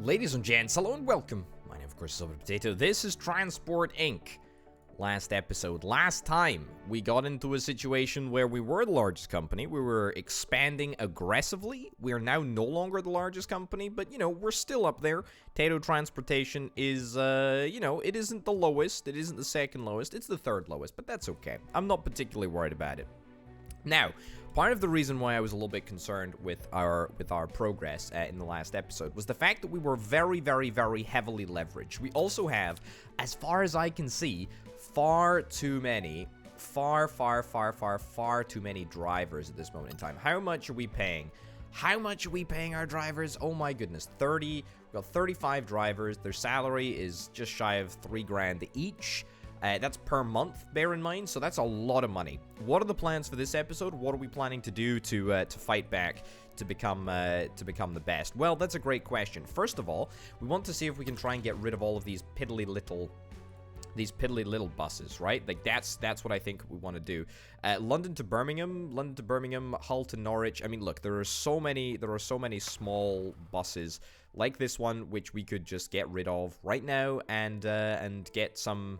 Ladies and gents, hello and welcome. My name, of course, is Silver Potato. This is Transport Inc. Last episode, last time, we got into a situation where we were the largest company. We were expanding aggressively. We are now no longer the largest company, but, we're still up there. Tato Transportation is, it isn't the lowest. It isn't the second lowest. It's the third lowest, but that's okay. I'm not particularly worried about it. Now, part of the reason why I was a little bit concerned with our progress in the last episode was the fact that we were very, very, very heavily leveraged. We also have, as far as I can see, far too many drivers at this moment in time. How much are we paying? How much are we paying our drivers? Oh my goodness, we've got 35 drivers. Their salary is just shy of $3,000 each. That's per month, bear in mind, so that's a lot of money. What are the plans for this episode? What are we planning to do to fight back, to become the best? Well, that's a great question. First of all, we want to see if we can try and get rid of all of these piddly little buses, right? Like, that's what I think we want to do. London to Birmingham, Hull to Norwich. I mean, look, there are so many small buses like this one, which we could just get rid of right now and get some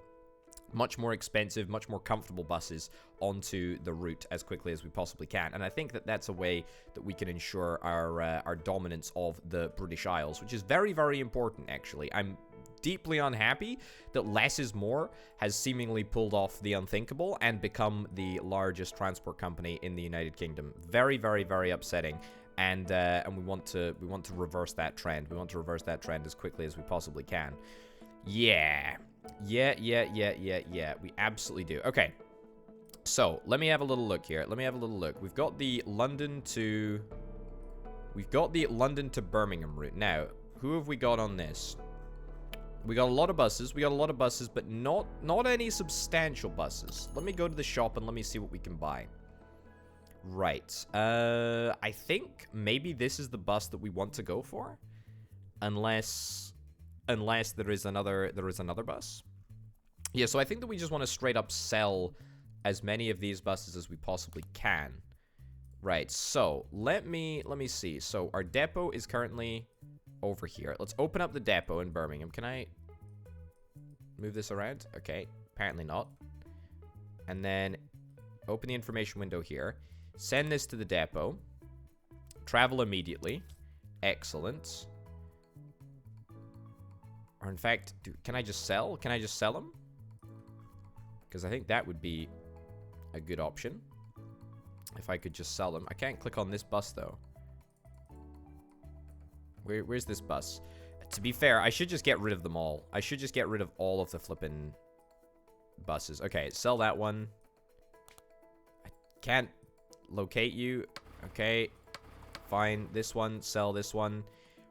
much more expensive, much more comfortable buses onto the route as quickly as we possibly can. And I think that that's a way that we can ensure our dominance of the British Isles, which is very, very important, actually. I'm deeply unhappy that less is more has seemingly pulled off the unthinkable and become the largest transport company in the United Kingdom. Very, very, very upsetting. And we want to reverse that trend. We want to reverse that trend as quickly as we possibly can. Yeah. We absolutely do. Okay. So, let me have a little look here. We've got the London to Birmingham route. Now, who have we got on this? We got a lot of buses, but not any substantial buses. Let me go to the shop and let me see what we can buy. Right. I think maybe this is the bus that we want to go for. Unless there is another bus. Yeah, so I think that we just want to straight up sell as many of these buses as we possibly can. Right, so let me see. So our depot is currently over here. Let's open up the depot in Birmingham. Can I move this around? Okay, apparently not. And then open the information window here. Send this to the depot. Travel immediately. Excellent. Or in fact, can I just sell? Can I just sell them? Because I think that would be a good option. If I could just sell them. I can't click on this bus, though. Where's this bus? To be fair, I should just get rid of them all. I should just get rid of all of the flippin' buses. Okay, sell that one. I can't locate you. Okay, fine. This one, sell this one.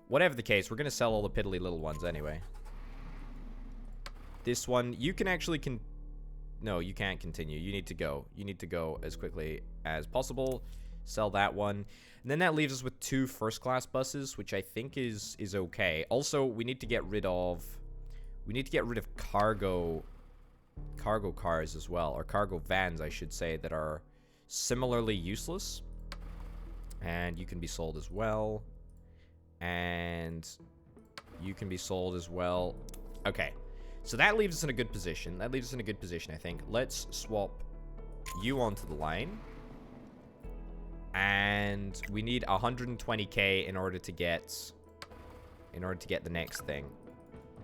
Whatever the case, we're going to sell all the piddly little ones anyway. This one, you can actually no, you can't continue. You need to go. You need to go as quickly as possible. Sell that one. And then that leaves us with 2 first-class buses, which I think is okay. Also, we need to get rid of cargo cars as well, or cargo vans, I should say, that are similarly useless. And you can be sold as well. And you can be sold as well. Okay. So that leaves us in a good position. I think. Let's swap you onto the line. And we need 120k in order to get the next thing.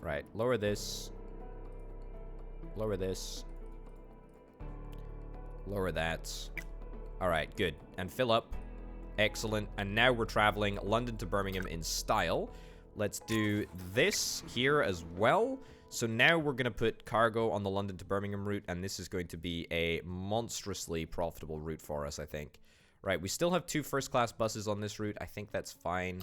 Right. Lower this. Lower this. Lower that. Alright, good. And fill up. Excellent. And now we're traveling London to Birmingham in style. Let's do this here as well. So now we're going to put cargo on the London to Birmingham route, and this is going to be a monstrously profitable route for us, I think. Right, we still have 2 first-class buses on this route. I think that's fine.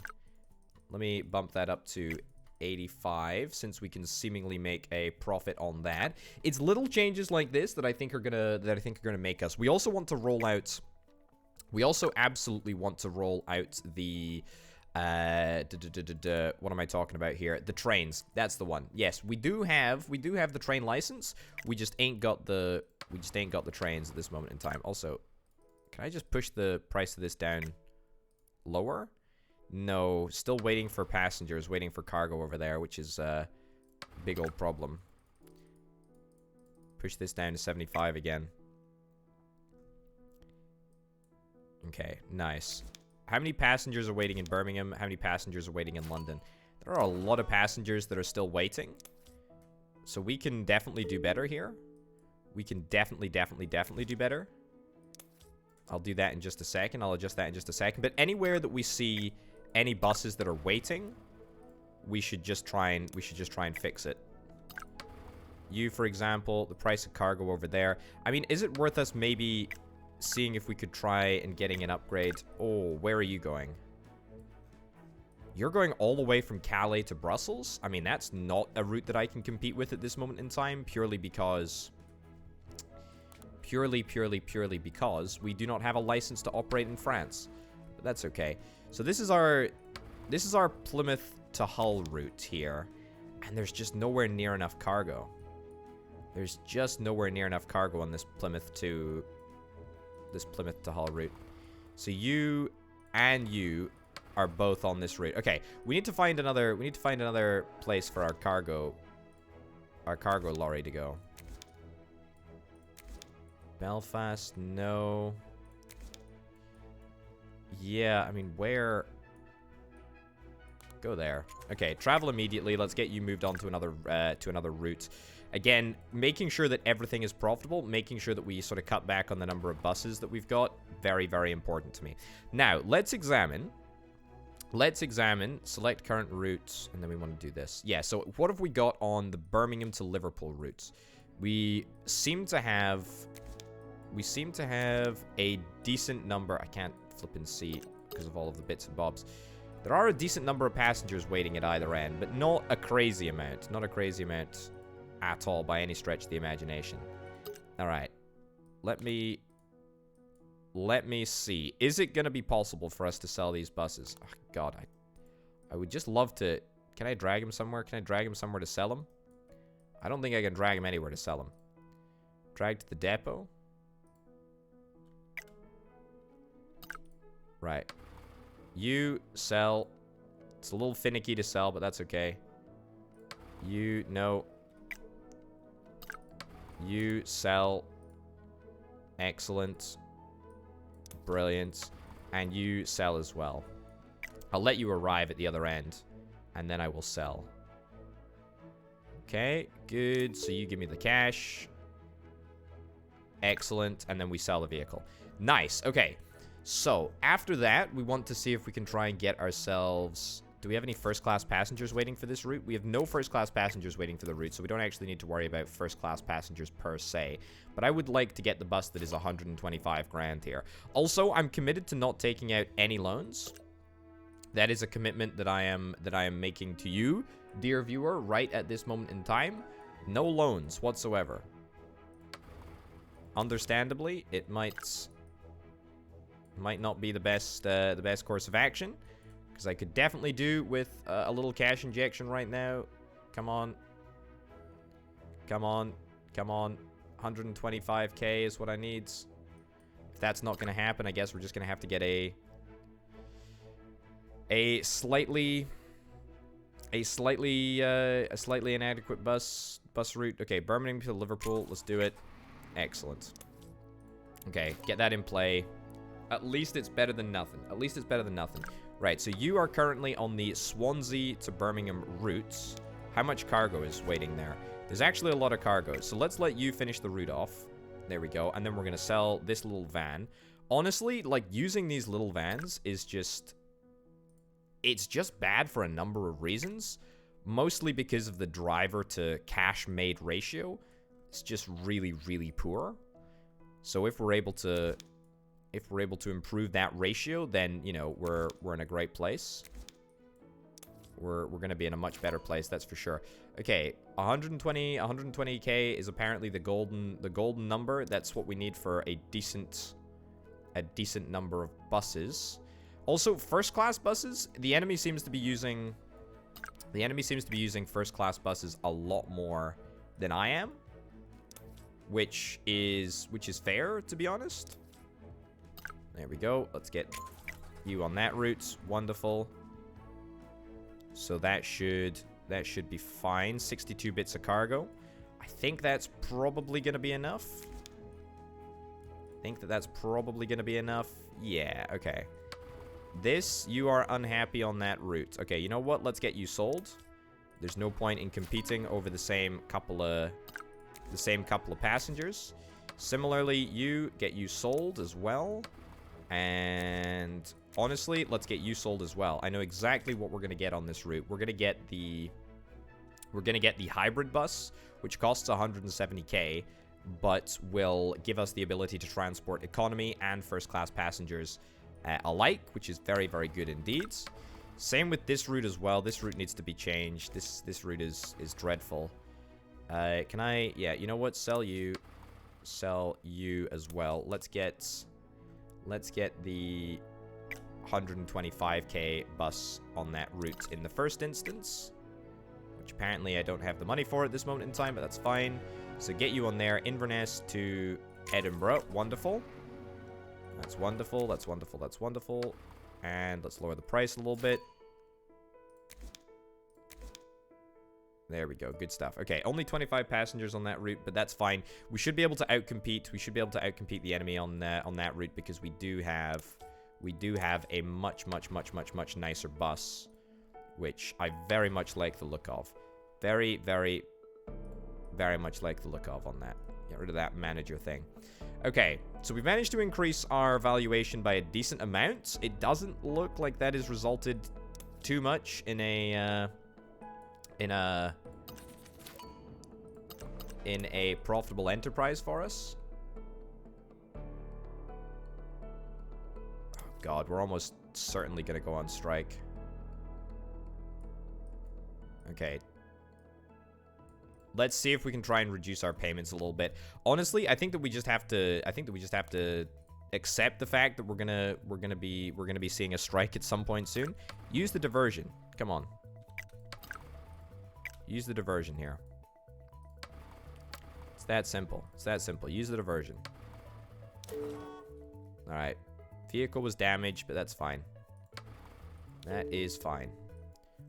Let me bump that up to 85, since we can seemingly make a profit on that. It's little changes like this that I think are gonna make us. We also want to roll out. We also absolutely want to roll out the what am I talking about here? The trains. That's the one. Yes, we do have the train license. We just ain't got the trains at this moment in time. Also, can I just push the price of this down lower? No, still waiting for passengers, waiting for cargo over there, which is a big old problem. Push this down to 75 again. Okay, nice. How many passengers are waiting in Birmingham? How many passengers are waiting in London? There are a lot of passengers that are still waiting. So we can definitely do better here. We can definitely do better. I'll do that in just a second. I'll adjust that in just a second. But anywhere that we see any buses that are waiting, we should just try and fix it. You, for example, the price of cargo over there. I mean, is it worth us maybe seeing if we could try and getting an upgrade? Oh, where are you going? You're going all the way from Calais to Brussels? I mean, that's not a route that I can compete with at this moment in time, purely because we do not have a license to operate in France. But that's okay. So this is our Plymouth to Hull route here, and there's just nowhere near enough cargo. There's just nowhere near enough cargo on this Plymouth to Hull route. So you and you are both on this route. Okay, we need to find another place for our cargo lorry to go. Belfast, no. Yeah, I mean, where? Go there. Okay, travel immediately. Let's get you moved on to another route. Again, making sure that everything is profitable, making sure that we sort of cut back on the number of buses that we've got, very, very important to me. Now, let's examine, select current routes, and then we want to do this. Yeah, so what have we got on the Birmingham to Liverpool routes? We seem to have a decent number. I can't flip and see because of all of the bits and bobs. There are a decent number of passengers waiting at either end, but not a crazy amount. Not a crazy amount at all by any stretch of the imagination. All right. Let me see. Is it going to be possible for us to sell these buses? Oh, God, I would just love to. Can I drag him somewhere? Can I drag him somewhere to sell him? I don't think I can drag him anywhere to sell him. Drag to the depot. Right. You sell. It's a little finicky to sell, but that's okay. You, no. You sell. Excellent. Brilliant. And you sell as well. I'll let you arrive at the other end, and then I will sell. Okay, good. So you give me the cash. Excellent. And then we sell the vehicle. Nice. Okay. So, after that, we want to see if we can try and get ourselves... Do we have any first-class passengers waiting for this route? We have no first-class passengers waiting for the route, so we don't actually need to worry about first-class passengers per se. But I would like to get the bus that is 125 grand here. Also, I'm committed to not taking out any loans. That is a commitment that I am making to you, dear viewer, right at this moment in time. No loans whatsoever. Understandably, it might not be the best course of action, because I could definitely do with a little cash injection right now. Come on. 125k is what I need. If that's not going to happen, I guess we're just going to have to get a slightly inadequate bus route. Okay, Birmingham to Liverpool. Let's do it. Excellent. Okay, get that in play. At least it's better than nothing. Right, so you are currently on the Swansea to Birmingham routes. How much cargo is waiting there? There's actually a lot of cargo. So let's let you finish the route off. There we go. And then we're going to sell this little van. Honestly, like, using these little vans is just... It's just bad for a number of reasons. Mostly because of the driver to cash made ratio. It's just really, really poor. So if we're able to improve that ratio, then, you know, we're in a great place. We're going to be in a much better place, that's for sure. Okay, 120k is apparently the golden number. That's what we need for a decent number of buses. Also, first class buses, the enemy seems to be using first class buses a lot more than I am, which is fair, to be honest. There we go. Let's get you on that route. Wonderful. So that should be fine. 62 bits of cargo. I think that's probably going to be enough. That's probably going to be enough. Yeah, okay. This, you are unhappy on that route. Okay, you know what? Let's get you sold. There's no point in competing over the same couple of passengers. Similarly, you get you sold as well. And honestly, let's get you sold as well. I know exactly what we're going to get on this route. We're going to get the hybrid bus, which costs 170k, but will give us the ability to transport economy and first-class passengers alike, which is very, very good indeed. Same with this route as well. This route needs to be changed. This route is dreadful. Can I... Yeah, you know what? Sell you as well. Let's get the 125k bus on that route in the first instance, which apparently I don't have the money for at this moment in time, but that's fine. So get you on there. Inverness to Edinburgh. Wonderful. That's wonderful. That's wonderful. That's wonderful. And let's lower the price a little bit. There we go. Good stuff. Okay, only 25 passengers on that route, but that's fine. We should be able to outcompete. We should be able to outcompete the enemy on that route because we do have a much nicer bus, which I very much like the look of. Very, very, very much like the look of on that. Get rid of that manager thing. Okay, so we've managed to increase our valuation by a decent amount. It doesn't look like that has resulted too much in a profitable enterprise for us. Oh God, we're almost certainly gonna go on strike. Okay. Let's see if we can try and reduce our payments a little bit. Honestly, I think that we just have to accept the fact that we're gonna be seeing a strike at some point soon. Use the diversion. Come on. Use the diversion here. It's that simple. It's that simple. Use the diversion. Alright. Vehicle was damaged, but that's fine. That is fine.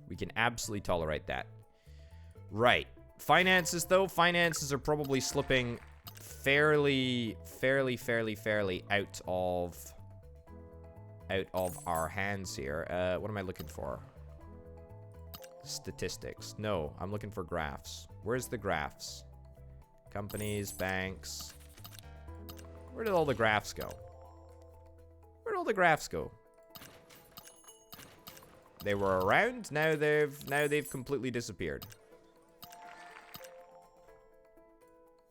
We can absolutely tolerate that. Right. Finances, though. Finances are probably slipping fairly out of our hands here. What am I looking for? Statistics. No, I'm looking for graphs. Where's the graphs? Companies, banks. Where did all the graphs go? Where'd all the graphs go? They were around. Now they've completely disappeared.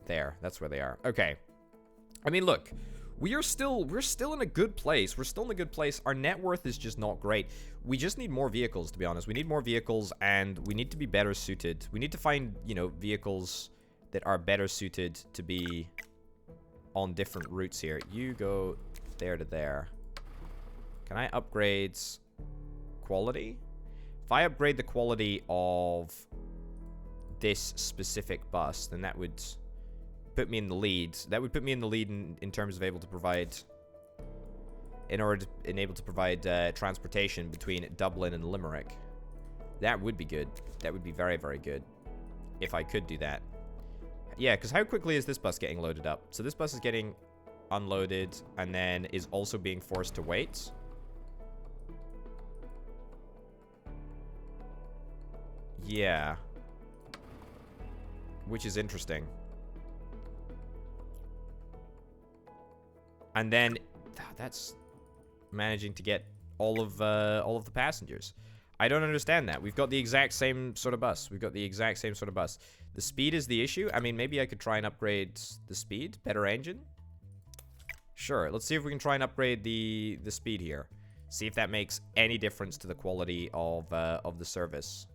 There, that's where they are. Okay. I mean, look, we're still in a good place. We're still in a good place. Our net worth is just not great. We just need more vehicles, to be honest. We need more vehicles, and we need to be better suited. We need to find, you know, vehicles that are better suited to be on different routes here. You go there to there. Can I upgrade quality? If I upgrade the quality of this specific bus, then that would put me in the lead. That would put me in the lead in terms of able to provide, transportation between Dublin and Limerick. That would be good. That would be very, very good if I could do that. Yeah, because how quickly is this bus getting loaded up? So this bus is getting unloaded and then is also being forced to wait. Yeah. Which is interesting. And then that's managing to get all of the passengers. I don't understand that. We've got the exact same sort of bus. The speed is the issue. I mean, maybe I could try and upgrade the speed. Better engine. Sure. Let's see if we can try and upgrade the speed here. See if that makes any difference to the quality of the service.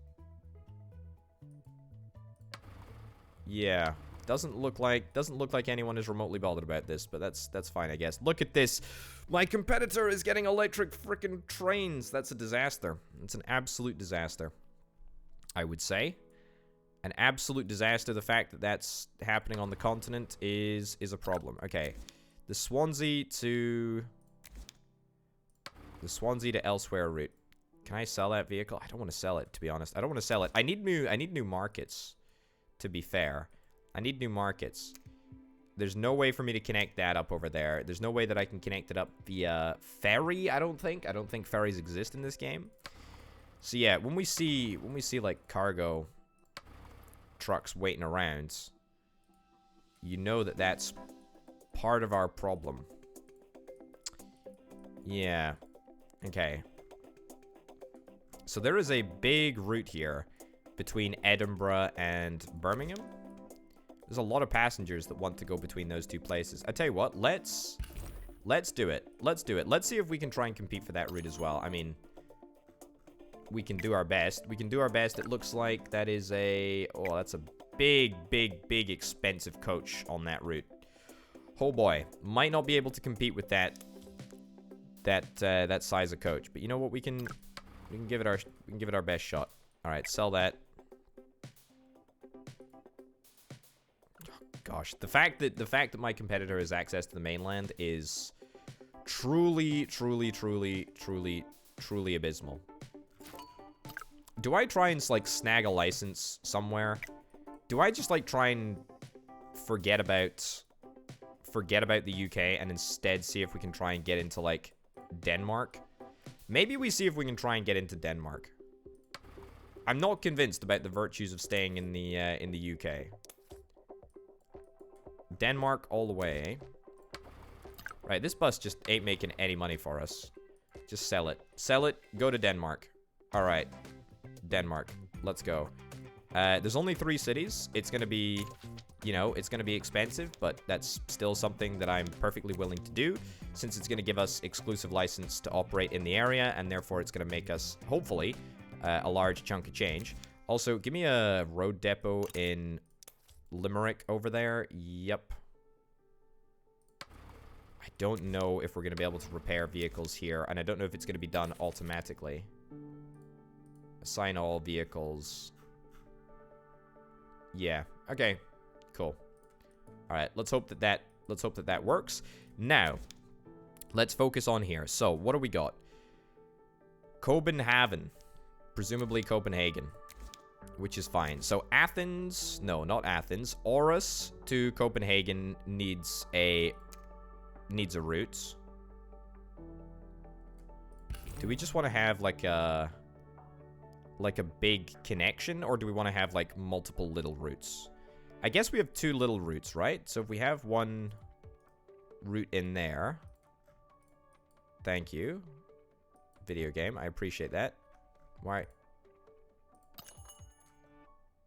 Yeah. Doesn't look like anyone is remotely bothered about this, but that's fine, I guess. Look at this. My competitor is getting electric frickin' trains. That's a disaster. It's an absolute disaster, I would say. An absolute disaster. The fact that that's happening on the continent is a problem. Okay. The Swansea to elsewhere route. Can I sell that vehicle? I don't want to sell it, to be honest. I don't want to sell it. I need new markets, to be fair. I need new markets. There's no way for me to connect that up over there. There's no way that I can connect it up via ferry, I don't think. I don't think ferries exist in this game. So yeah, when we see like cargo trucks waiting around, you know that that's part of our problem. Yeah. Okay. So there is a big route here between Edinburgh and Birmingham. There's a lot of passengers that want to go between those two places. I tell you what, let's do it. Let's do it. Let's see if we can try and compete for that route as well. I mean, we can do our best. We can do our best. It looks like that is a... Oh, that's a big, big, big expensive coach on that route. Oh boy. Might not be able to compete with that size of coach. But you know what? We can give it our best shot. All right, sell that. Gosh, the fact that my competitor has access to the mainland is truly, truly, truly, truly, truly abysmal. Do I try and like snag a license somewhere? Do I just like try and forget about the UK and instead see if we can try and get into like Denmark? Maybe we see if we can try and get into Denmark. I'm not convinced about the virtues of staying in the UK. Denmark all the way. Right, this bus just ain't making any money for us. Just sell it. Sell it, go to Denmark. Alright. Denmark. Let's go. There's only 3 cities. It's gonna be, you know, it's gonna be expensive, but that's still something that I'm perfectly willing to do, since it's gonna give us exclusive license to operate in the area, and therefore it's gonna make us, hopefully, a large chunk of change. Also, give me a road depot in Limerick over there. Yep. I don't know if we're going to be able to repair vehicles here, and I don't know if it's going to be done automatically. Assign all vehicles. Yeah. Okay. Cool. All right. Let's hope that that works. Now, let's focus on here. So, what do we got? Copenhagen. Presumably Copenhagen. Which is fine. So Athens, no, not Athens. Aarhus to Copenhagen needs a route. Do we just want to have like a big connection, or do we want to have like multiple little routes? I guess we have 2 little routes, right? So if we have one route in there. Thank you. Video game, I appreciate that. Why?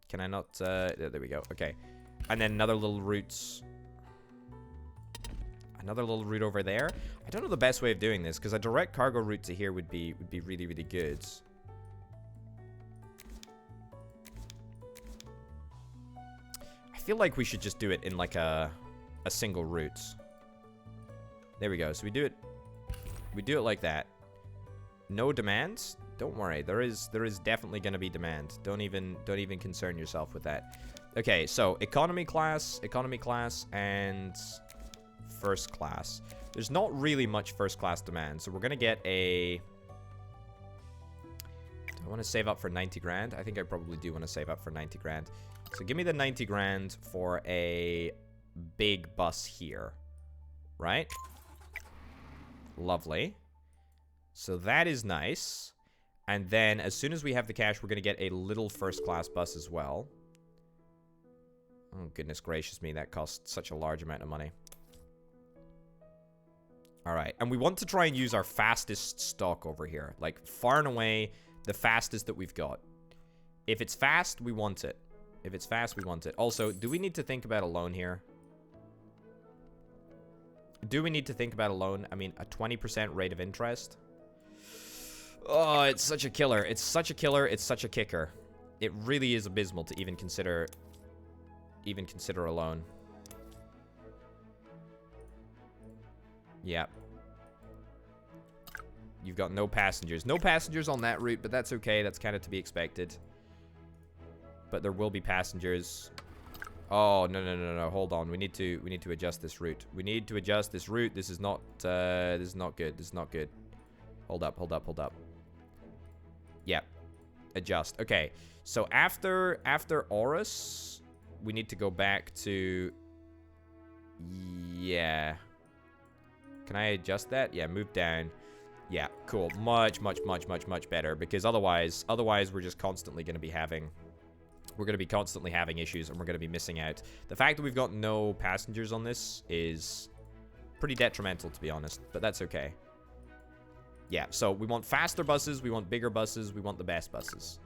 Can I not, there we go, okay. And then another little route. Another little route over there. I don't know the best way of doing this, because a direct cargo route to here would be really, really good. I feel like we should just do it in like a single route. There we go, so we do it like that. No demands? Don't worry, there is definitely going to be demand. Don't even concern yourself with that. Okay, so economy class, and first class. There's not really much first class demand, so we're going to get a... Do I want to save up for 90 grand? I think I probably do want to save up for 90 grand. So give me the 90 grand for a big bus here. Right? Lovely. So that is nice. And then, as soon as we have the cash, we're going to get a little first-class bus as well. Oh, goodness gracious me, that costs such a large amount of money. Alright, and we want to try and use our fastest stock over here. Like, far and away, the fastest that we've got. If it's fast, we want it. If it's fast, we want it. Also, do we need to think about a loan here? Do we need to think about a loan? I mean, a 20% rate of interest? Oh, it's such a killer. It's such a killer. It's such a kicker. It really is abysmal to even consider a loan. Yeah. You've got no passengers. No passengers on that route, but that's okay. That's kind of to be expected. But there will be passengers. Oh, no. Hold on. We need to adjust this route. We need to adjust this route. This is not good. This is not good. Hold up. Yep. Adjust. Okay. So after Aurus, we need to go back to... Yeah. Can I adjust that? Yeah, move down. Yeah, cool. Much better. Because otherwise we're just constantly going to be having... We're going to be constantly having issues, and we're going to be missing out. The fact that we've got no passengers on this is pretty detrimental, to be honest. But that's okay. Yeah, so we want faster buses, we want bigger buses, we want the best buses.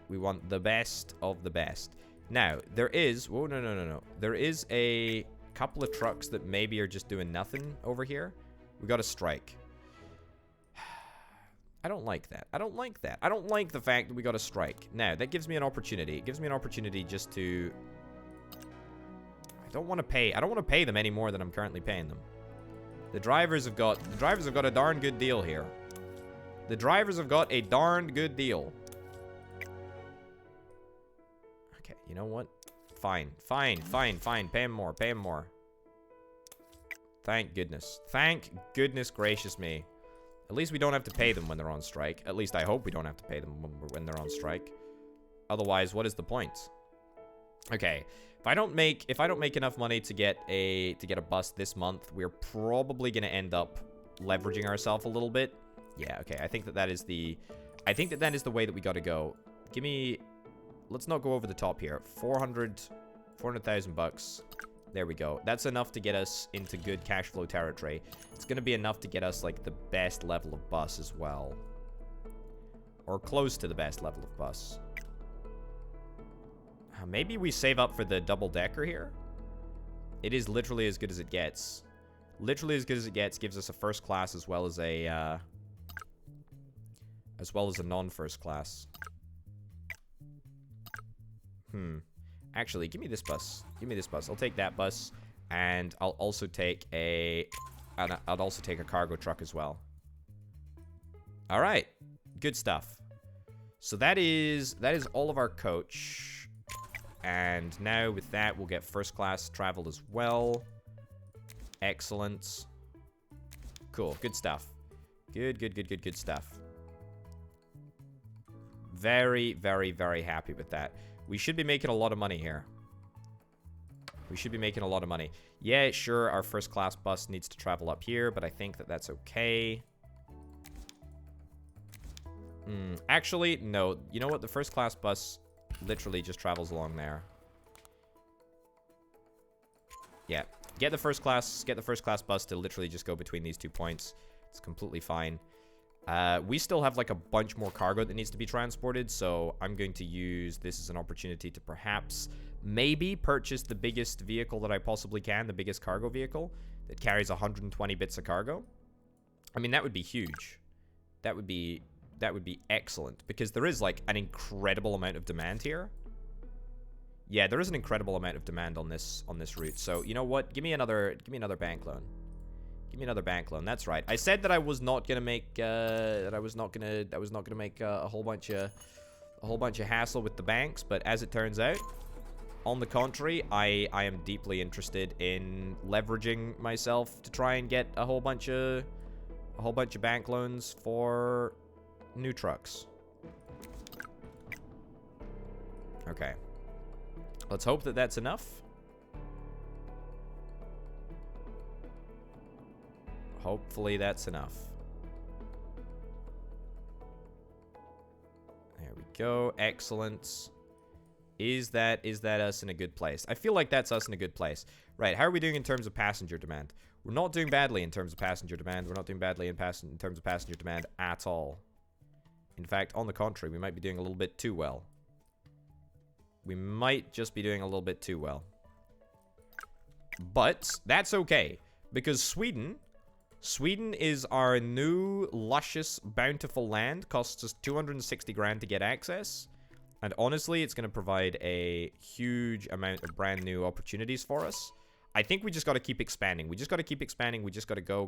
We want the best of the best. Now, there is... Whoa, no. There is a couple of trucks that maybe are just doing nothing over here. We got a strike. I don't like that. I don't like that. I don't like the fact that we got a strike. Now, that gives me an opportunity. It gives me an opportunity just to... I don't want to pay them any more than I'm currently paying them. The drivers have got a darn good deal here. The drivers have got a darn good deal. Okay, you know what? Fine. Pay them more. Thank goodness. Thank goodness gracious me. At least we don't have to pay them when they're on strike. At least I hope we don't have to pay them when they're on strike. Otherwise, what is the point? Okay. If I don't make enough money to get a bus this month, we're probably going to end up leveraging ourselves a little bit. Yeah, okay. I think that is the way that we got to go. Give me... Let's not go over the top here. 400,000 bucks. There we go. That's enough to get us into good cash flow territory. It's going to be enough to get us, like, the best level of bus as well. Or close to the best level of bus. Maybe we save up for the double-decker here? It is literally as good as it gets. Literally as good as it gets. Gives us a first class as well as a non-first class. Actually, give me this bus. I'll take that bus, and I'll also take a cargo truck as well. All right, good stuff. So that is all of our coach, and now with that we'll get first class travel as well. Excellent. Cool. Good stuff. Good stuff. Very happy with that. We should be making a lot of money here. Yeah, sure, our first class bus needs to travel up here, but I think that that's okay. Actually, no. You know what? The first class bus literally just travels along there. Yeah. Get the first class bus to literally just go between these 2 points. It's completely fine. We still have like a bunch more cargo that needs to be transported, so I'm going to use this as an opportunity to perhaps maybe purchase the biggest vehicle that I possibly can, the biggest cargo vehicle that carries 120 bits of cargo. I mean, that would be huge. That would be excellent, because there is like an incredible amount of demand here. Yeah, there is an incredible amount of demand on this route. So, you know what? Give me another bank loan. Give me another bank loan. That's right. I said that I was not gonna make a whole bunch of hassle with the banks, but as it turns out, on the contrary, I am deeply interested in leveraging myself to try and get a whole bunch of bank loans for new trucks. Okay. Let's hope that that's enough. Hopefully that's enough. There we go. Excellent. Is that us in a good place? I feel like that's us in a good place. Right, how are we doing in terms of passenger demand? We're not doing badly in terms of passenger demand. We're not doing badly in terms of passenger demand at all. In fact, on the contrary, we might be doing a little bit too well. We might just be doing a little bit too well. But that's okay, because Sweden is our new, luscious, bountiful land. Costs us 260 grand to get access. And honestly, it's going to provide a huge amount of brand new opportunities for us. I think we just got to keep expanding. We just got to keep expanding. We just got to go.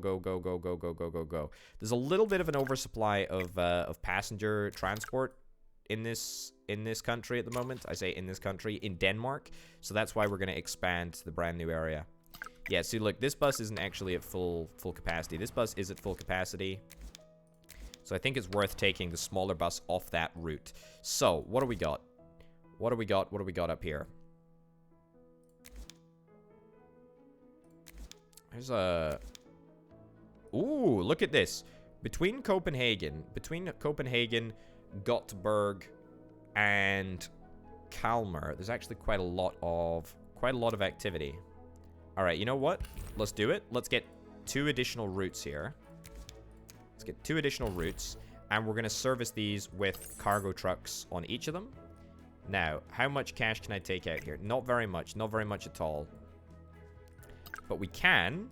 There's a little bit of an oversupply of passenger transport in this country at the moment. I say in this country, in Denmark. So that's why we're going to expand to the brand new area. Yeah, see, look, this bus isn't actually at full capacity. This bus is at full capacity. So I think it's worth taking the smaller bus off that route. So, what do we got? What do we got? What do we got up here? There's a... Ooh, look at this. Between Copenhagen, Gothenburg, and Kalmar, there's actually quite a lot of activity. All right, you know what? Let's do it. Let's get 2 additional routes here. Let's get 2 additional routes, and we're going to service these with cargo trucks on each of them. Now, how much cash can I take out here? Not very much. Not very much at all. But we can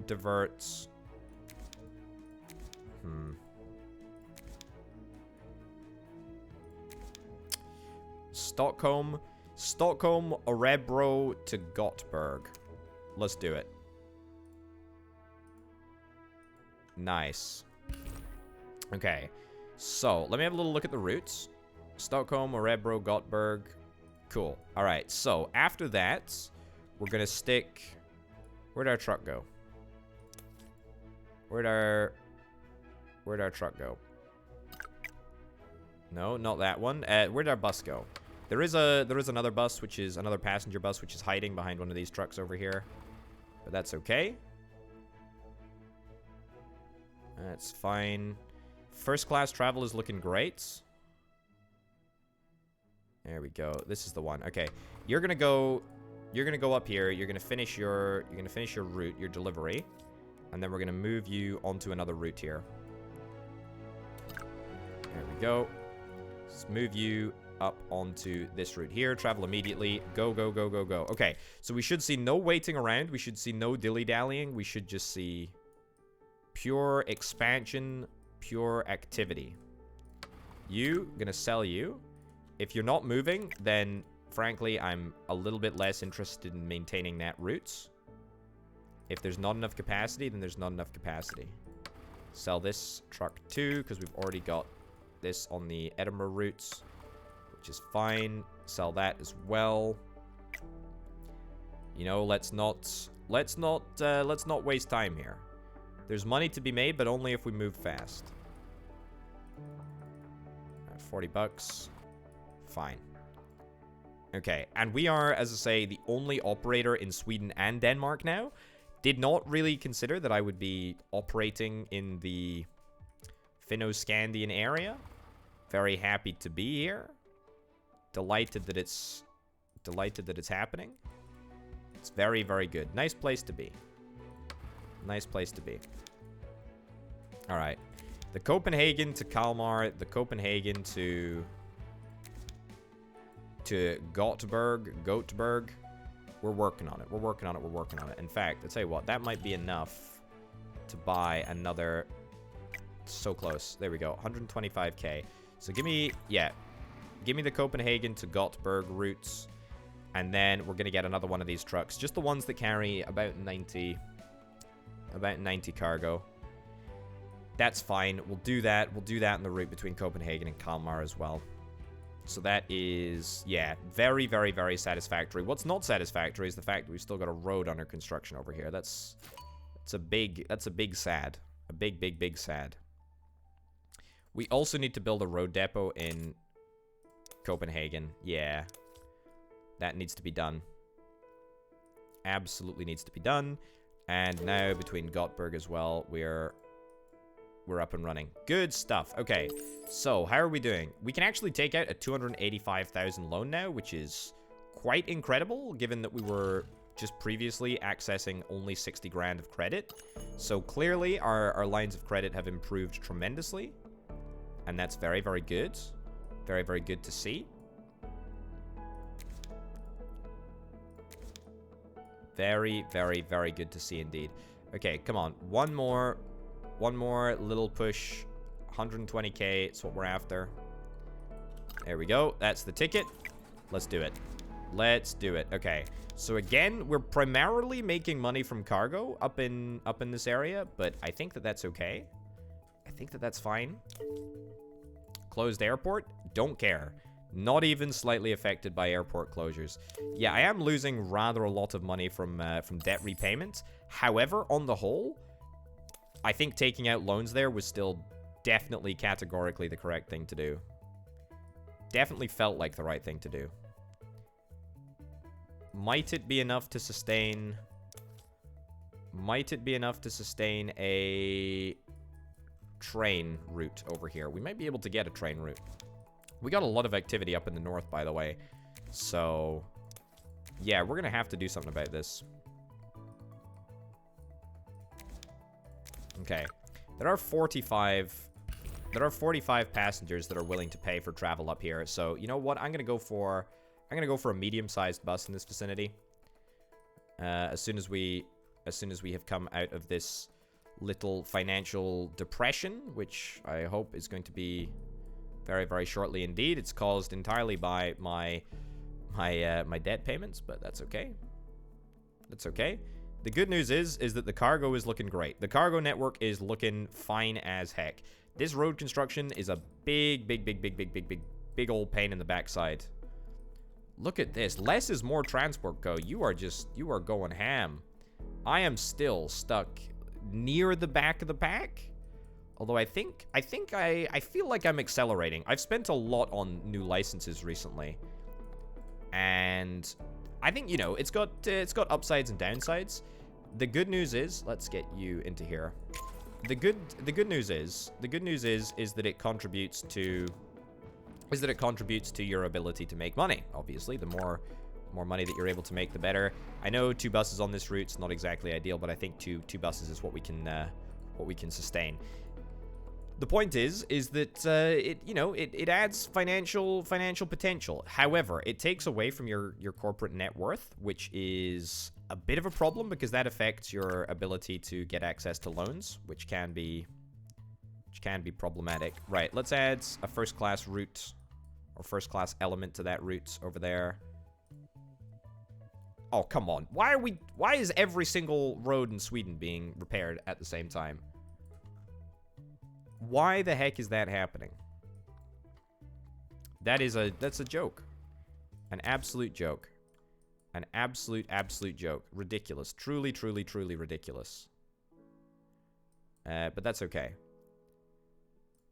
divert... Stockholm, Örebro to Gothenburg. Let's do it. Nice. Okay. So, let me have a little look at the routes. Stockholm, Örebro, Gothenburg. Cool. Alright, so, after that, we're gonna stick... Where'd our truck go? Where'd our truck go? No, not that one. Where'd our bus go? There is another bus, which is another passenger bus, which is hiding behind one of these trucks over here. But that's okay. That's fine. First class travel is looking great. There we go. This is the one. Okay. You're gonna go up here. You're gonna finish your route, your delivery. And then we're gonna move you onto another route here. There we go. Let's move you up onto this route here. Travel immediately. Go, go, go, go, go. Okay, so we should see no waiting around. We should see no dilly-dallying. We should just see pure expansion, pure activity. Gonna sell you. If you're not moving, then frankly, I'm a little bit less interested in maintaining that route. If there's not enough capacity, then there's not enough capacity. Sell this truck too, because we've already got this on the Edinburgh routes, which is fine. Sell that as well. You know, let's not waste time here. There's money to be made, but only if we move fast. 40 bucks. Fine. Okay, and we are, as I say, the only operator in Sweden and Denmark now. Did not really consider that I would be operating in the Finno-Scandian area. Very happy to be here. Delighted that it's happening. It's very, very good. Nice place to be. Nice place to be. All right. The Copenhagen to Kalmar, the Copenhagen to Gothenburg. We're working on it. We're working on it. We're working on it. In fact, I'll tell you what, that might be enough to buy another. So close. There we go. 125k. So give me the Copenhagen to Gothenburg routes, and then we're gonna get another one of these trucks. Just the ones that carry about 90 cargo. That's fine. We'll do that. We'll do that in the route between Copenhagen and Kalmar as well. So that is, yeah, very, very, very satisfactory. What's not satisfactory is the fact that we've still got a road under construction over here. That's a big sad. A big, big, big sad. We also need to build a road depot in Copenhagen. Yeah. That needs to be done. Absolutely needs to be done. And now between Gothenburg as well, we're up and running. Good stuff. Okay, so how are we doing? We can actually take out a 285,000 loan now, which is quite incredible, given that we were just previously accessing only 60 grand of credit. So clearly our lines of credit have improved tremendously, and that's very, very good. Very, very good to see. Very, very, very good to see indeed. Okay, come on. One more little push. 120k, it's what we're after. There we go. That's the ticket. Let's do it. Let's do it. Okay. So again, we're primarily making money from cargo up in this area, but I think that that's okay. I think that that's fine. Closed airport? Don't care. Not even slightly affected by airport closures. Yeah, I am losing rather a lot of money from debt repayment. However, on the whole, I think taking out loans there was still definitely categorically the correct thing to do. Definitely felt like the right thing to do. Might it be enough to sustain... Might it be enough to sustain a train route over here? We might be able to get a train route. We got a lot of activity up in the north, by the way. So, yeah, we're going to have to do something about this. Okay. There are 45 passengers that are willing to pay for travel up here. So, you know what? I'm going to go for a medium-sized bus in this vicinity. As soon as we have come out of this little financial depression, which I hope is going to be very, very shortly indeed. It's caused entirely by my debt payments, but that's okay. That's okay. The good news is that the cargo is looking great. The cargo network is looking fine as heck. This road construction is a big old pain in the backside. Look at this. Less is more transport go. You are going ham. I am still stuck near the back of the pack. Although I feel like I'm accelerating. I've spent a lot on new licenses recently. And I think, you know, it's got upsides and downsides. The good news is, let's get you into here. The good news is that it contributes to your ability to make money. Obviously, the more money that you're able to make, the better. I know 2 buses on this route's not exactly ideal, but I think two buses is what we can sustain. The point is that it adds financial potential. However, it takes away from your corporate net worth, which is a bit of a problem because that affects your ability to get access to loans, which can be problematic. Right, let's add a first-class route or first-class element to that route over there. Oh, come on. Why is every single road in Sweden being repaired at the same time? Why the heck is that happening? That's a joke. An absolute joke. An absolute joke. Ridiculous. Truly ridiculous. But that's okay.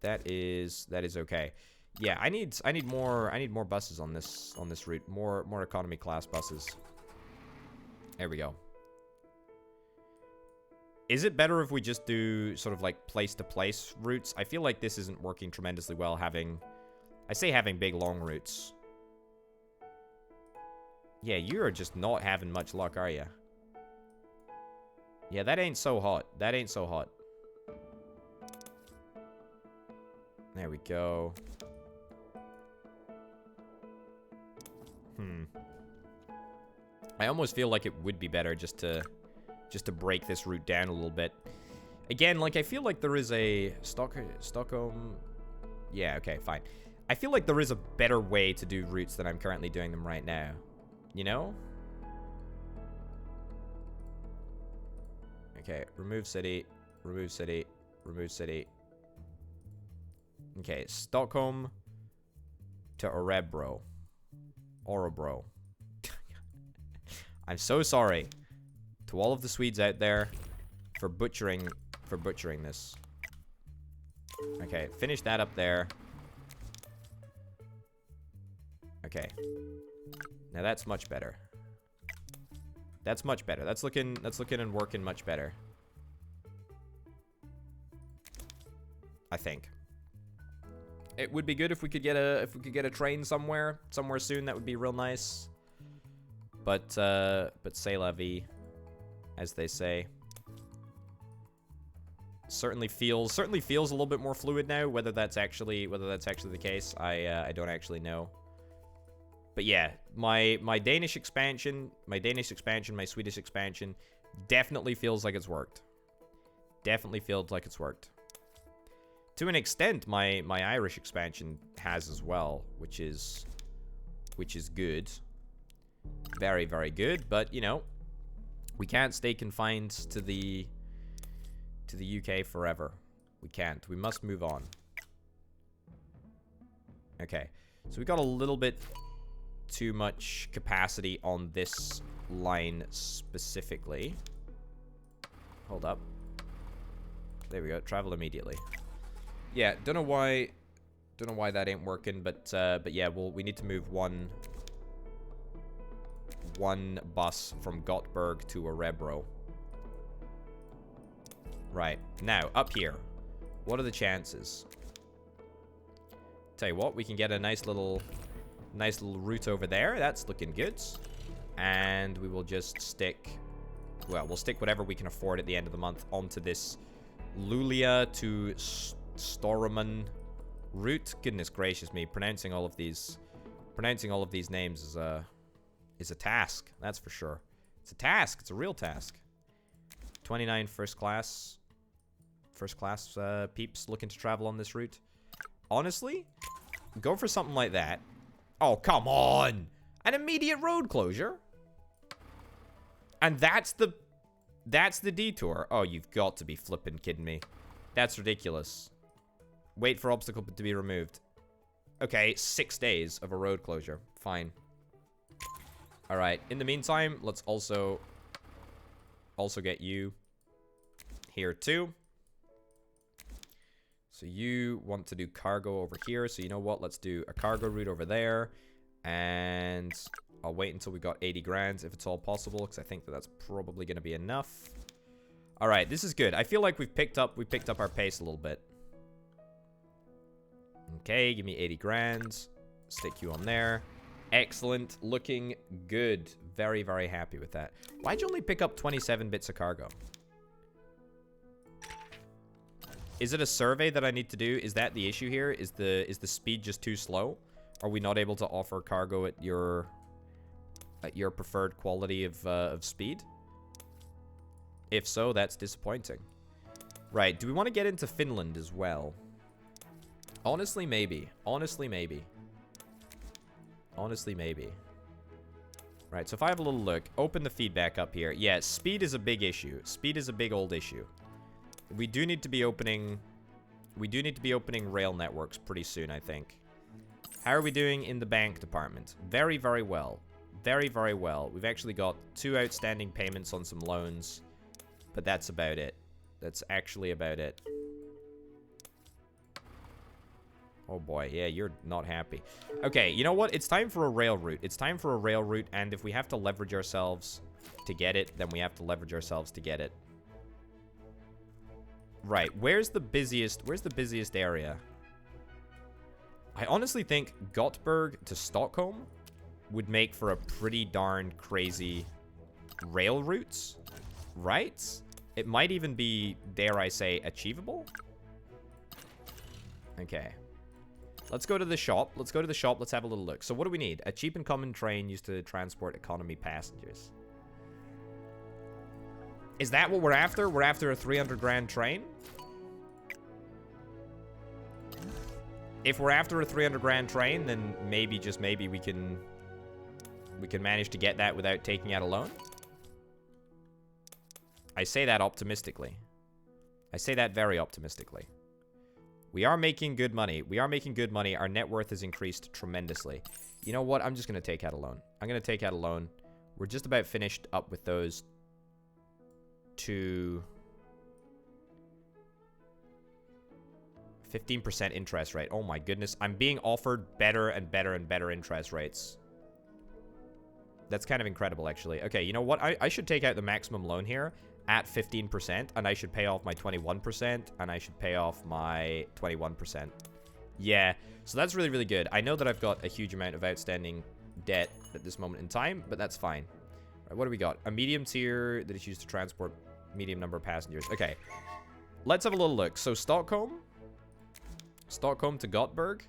That is okay. Yeah, I need more buses on this route. More economy class buses. There we go. Is it better if we just do sort of like place-to-place routes? I feel like this isn't working tremendously well having big long routes. Yeah, you're just not having much luck, are you? Yeah, that ain't so hot. That ain't so hot. There we go. I almost feel like it would be better just to break this route down a little bit. Again, like, I feel like there is a Stockholm... Yeah, okay, fine. I feel like there is a better way to do routes than I'm currently doing them right now. You know? Okay, remove city, remove city, remove city. Okay, Stockholm to Örebro. Örebro. I'm so sorry to all of the Swedes out there for butchering this. Okay, finish that up there. Okay. Now that's much better. That's much better. That's looking and working much better. I think. It would be good if we could get a train somewhere soon. That would be real nice. But c'est la vie, as they say. Certainly feels a little bit more fluid now. Whether that's actually the case, I don't actually know. But yeah, my Danish expansion, my Swedish expansion, definitely feels like it's worked. Definitely feels like it's worked. To an extent, my Irish expansion has as well, which is good. Very, very good, but you know, we can't stay confined to the UK forever. We can't. We must move on. Okay, so we got a little bit too much capacity on this line specifically. Hold up. There we go. Travel immediately. Yeah, don't know why that ain't working, but yeah, we need to move one bus from Gothenburg to Örebro. Right. Now, up here. What are the chances? Tell you what, we can get a nice little route over there. That's looking good. And we will just stick, well, we'll stick whatever we can afford at the end of the month onto this Luleå to Storuman route. Goodness gracious me, pronouncing all of these names is a task, that's for sure. It's a task, it's a real task. 29 first class peeps looking to travel on this route. Honestly, go for something like that. Oh, come on! An immediate road closure? And that's the detour. Oh, you've got to be flipping kidding me. That's ridiculous. Wait for obstacle to be removed. Okay, 6 days of a road closure. Fine. Alright, in the meantime, let's also get you here too. So you want to do cargo over here. So you know what? Let's do a cargo route over there. And I'll wait until we got 80 grand if it's all possible, because I think that's probably going to be enough. All right, this is good. I feel like we've picked up our pace a little bit. Okay, give me 80 grand. Stick you on there. Excellent. Looking good. Very, very happy with that. Why'd you only pick up 27 bits of cargo? Is it a survey that I need to do? Is that the issue here? Is the speed just too slow? Are we not able to offer cargo at your preferred quality of speed? If so, that's disappointing. Right, do we want to get into Finland as well? Honestly, maybe. Honestly, maybe. Honestly, maybe. Right, so if I have a little look, open the feedback up here. Yeah, speed is a big issue. Speed is a big old issue. We do need to be opening rail networks pretty soon, I think. How are we doing in the bank department? Very, very well. Very, very well. We've actually got 2 outstanding payments on some loans, but that's about it. That's actually about it. Oh boy, yeah, you're not happy. Okay, you know what? It's time for a rail route. It's time for a rail route, and if we have to leverage ourselves to get it, then we have to leverage ourselves to get it. Right, where's the busiest area? I honestly think Gothenburg to Stockholm would make for a pretty darn crazy rail route, right? It might even be, dare I say, achievable. Okay. Let's go to the shop. Let's go to the shop. Let's have a little look. So what do we need? A cheap and common train used to transport economy passengers. Is that what we're after? We're after a 300 grand train? If we're after a 300 grand train, then maybe, just maybe, we can manage to get that without taking out a loan. I say that optimistically. I say that very optimistically. We are making good money. We are making good money. Our net worth has increased tremendously. You know what? I'm just going to take out a loan. I'm going to take out a loan. We're just about finished up with those two. 15% interest rate. Oh my goodness. I'm being offered better and better and better interest rates. That's kind of incredible, actually. Okay, you know what? I should take out the maximum loan here at 15%, and I should pay off my 21%, and I should pay off my 21%. Yeah, so that's really, really good. I know that I've got a huge amount of outstanding debt at this moment in time, but that's fine. All right, what do we got? A medium tier that is used to transport medium number of passengers. Okay, let's have a little look. So Stockholm to Gothenburg.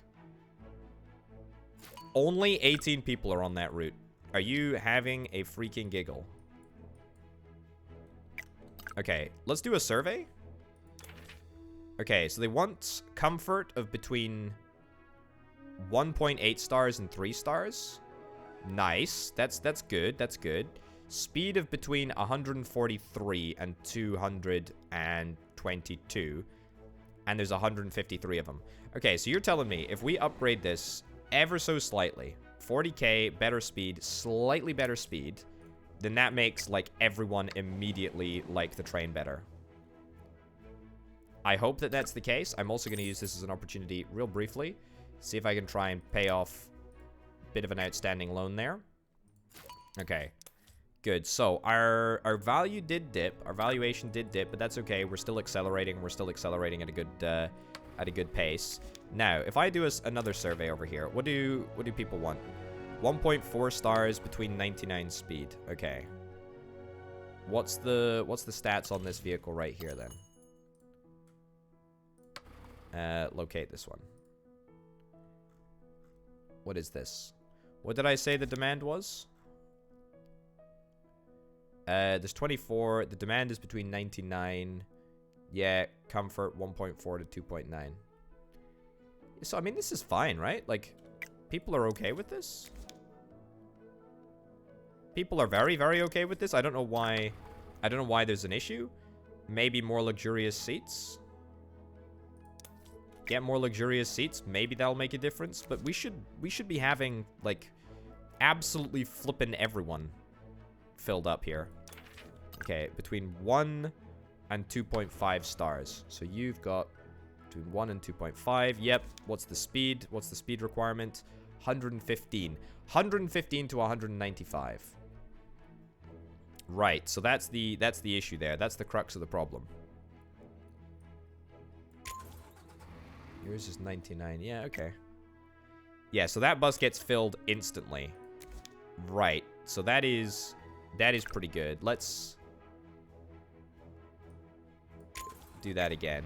Only 18 people are on that route. Are you having a freaking giggle? Okay, let's do a survey. Okay, so they want comfort of between 1.8 stars and 3 stars. Nice. That's good. That's good. Speed of between 143 and 222. And there's 153 of them. Okay, so you're telling me if we upgrade this ever so slightly, 40k, better speed, slightly better speed, then that makes, like, everyone immediately like the train better. I hope that that's the case. I'm also going to use this as an opportunity real briefly. See if I can try and pay off a bit of an outstanding loan there. Okay. Good. So our value did dip. Our valuation did dip, but that's okay. We're still accelerating. We're still accelerating at a good pace. Now, if I do another survey over here, what do people want? 1.4 stars between 99 speed. Okay. What's the stats on this vehicle right here then? Locate this one. What is this? What did I say the demand was? There's 24. The demand is between 99. Yeah, comfort 1.4 to 2.9. So, I mean, this is fine, right? Like, people are okay with this. People are very, very okay with this. I don't know why there's an issue. Maybe more luxurious seats. Get more luxurious seats. Maybe that'll make a difference. But we should be having, like, absolutely flipping everyone filled up here. Okay, between 1 and 2.5 stars. So you've got between 1 and 2.5. Yep. What's the speed? What's the speed requirement? 115. 115 to 195. Right. So that's the issue there. That's the crux of the problem. Yours is 99. Yeah, okay. Yeah, so that bus gets filled instantly. Right. So that is pretty good. Let's do that again.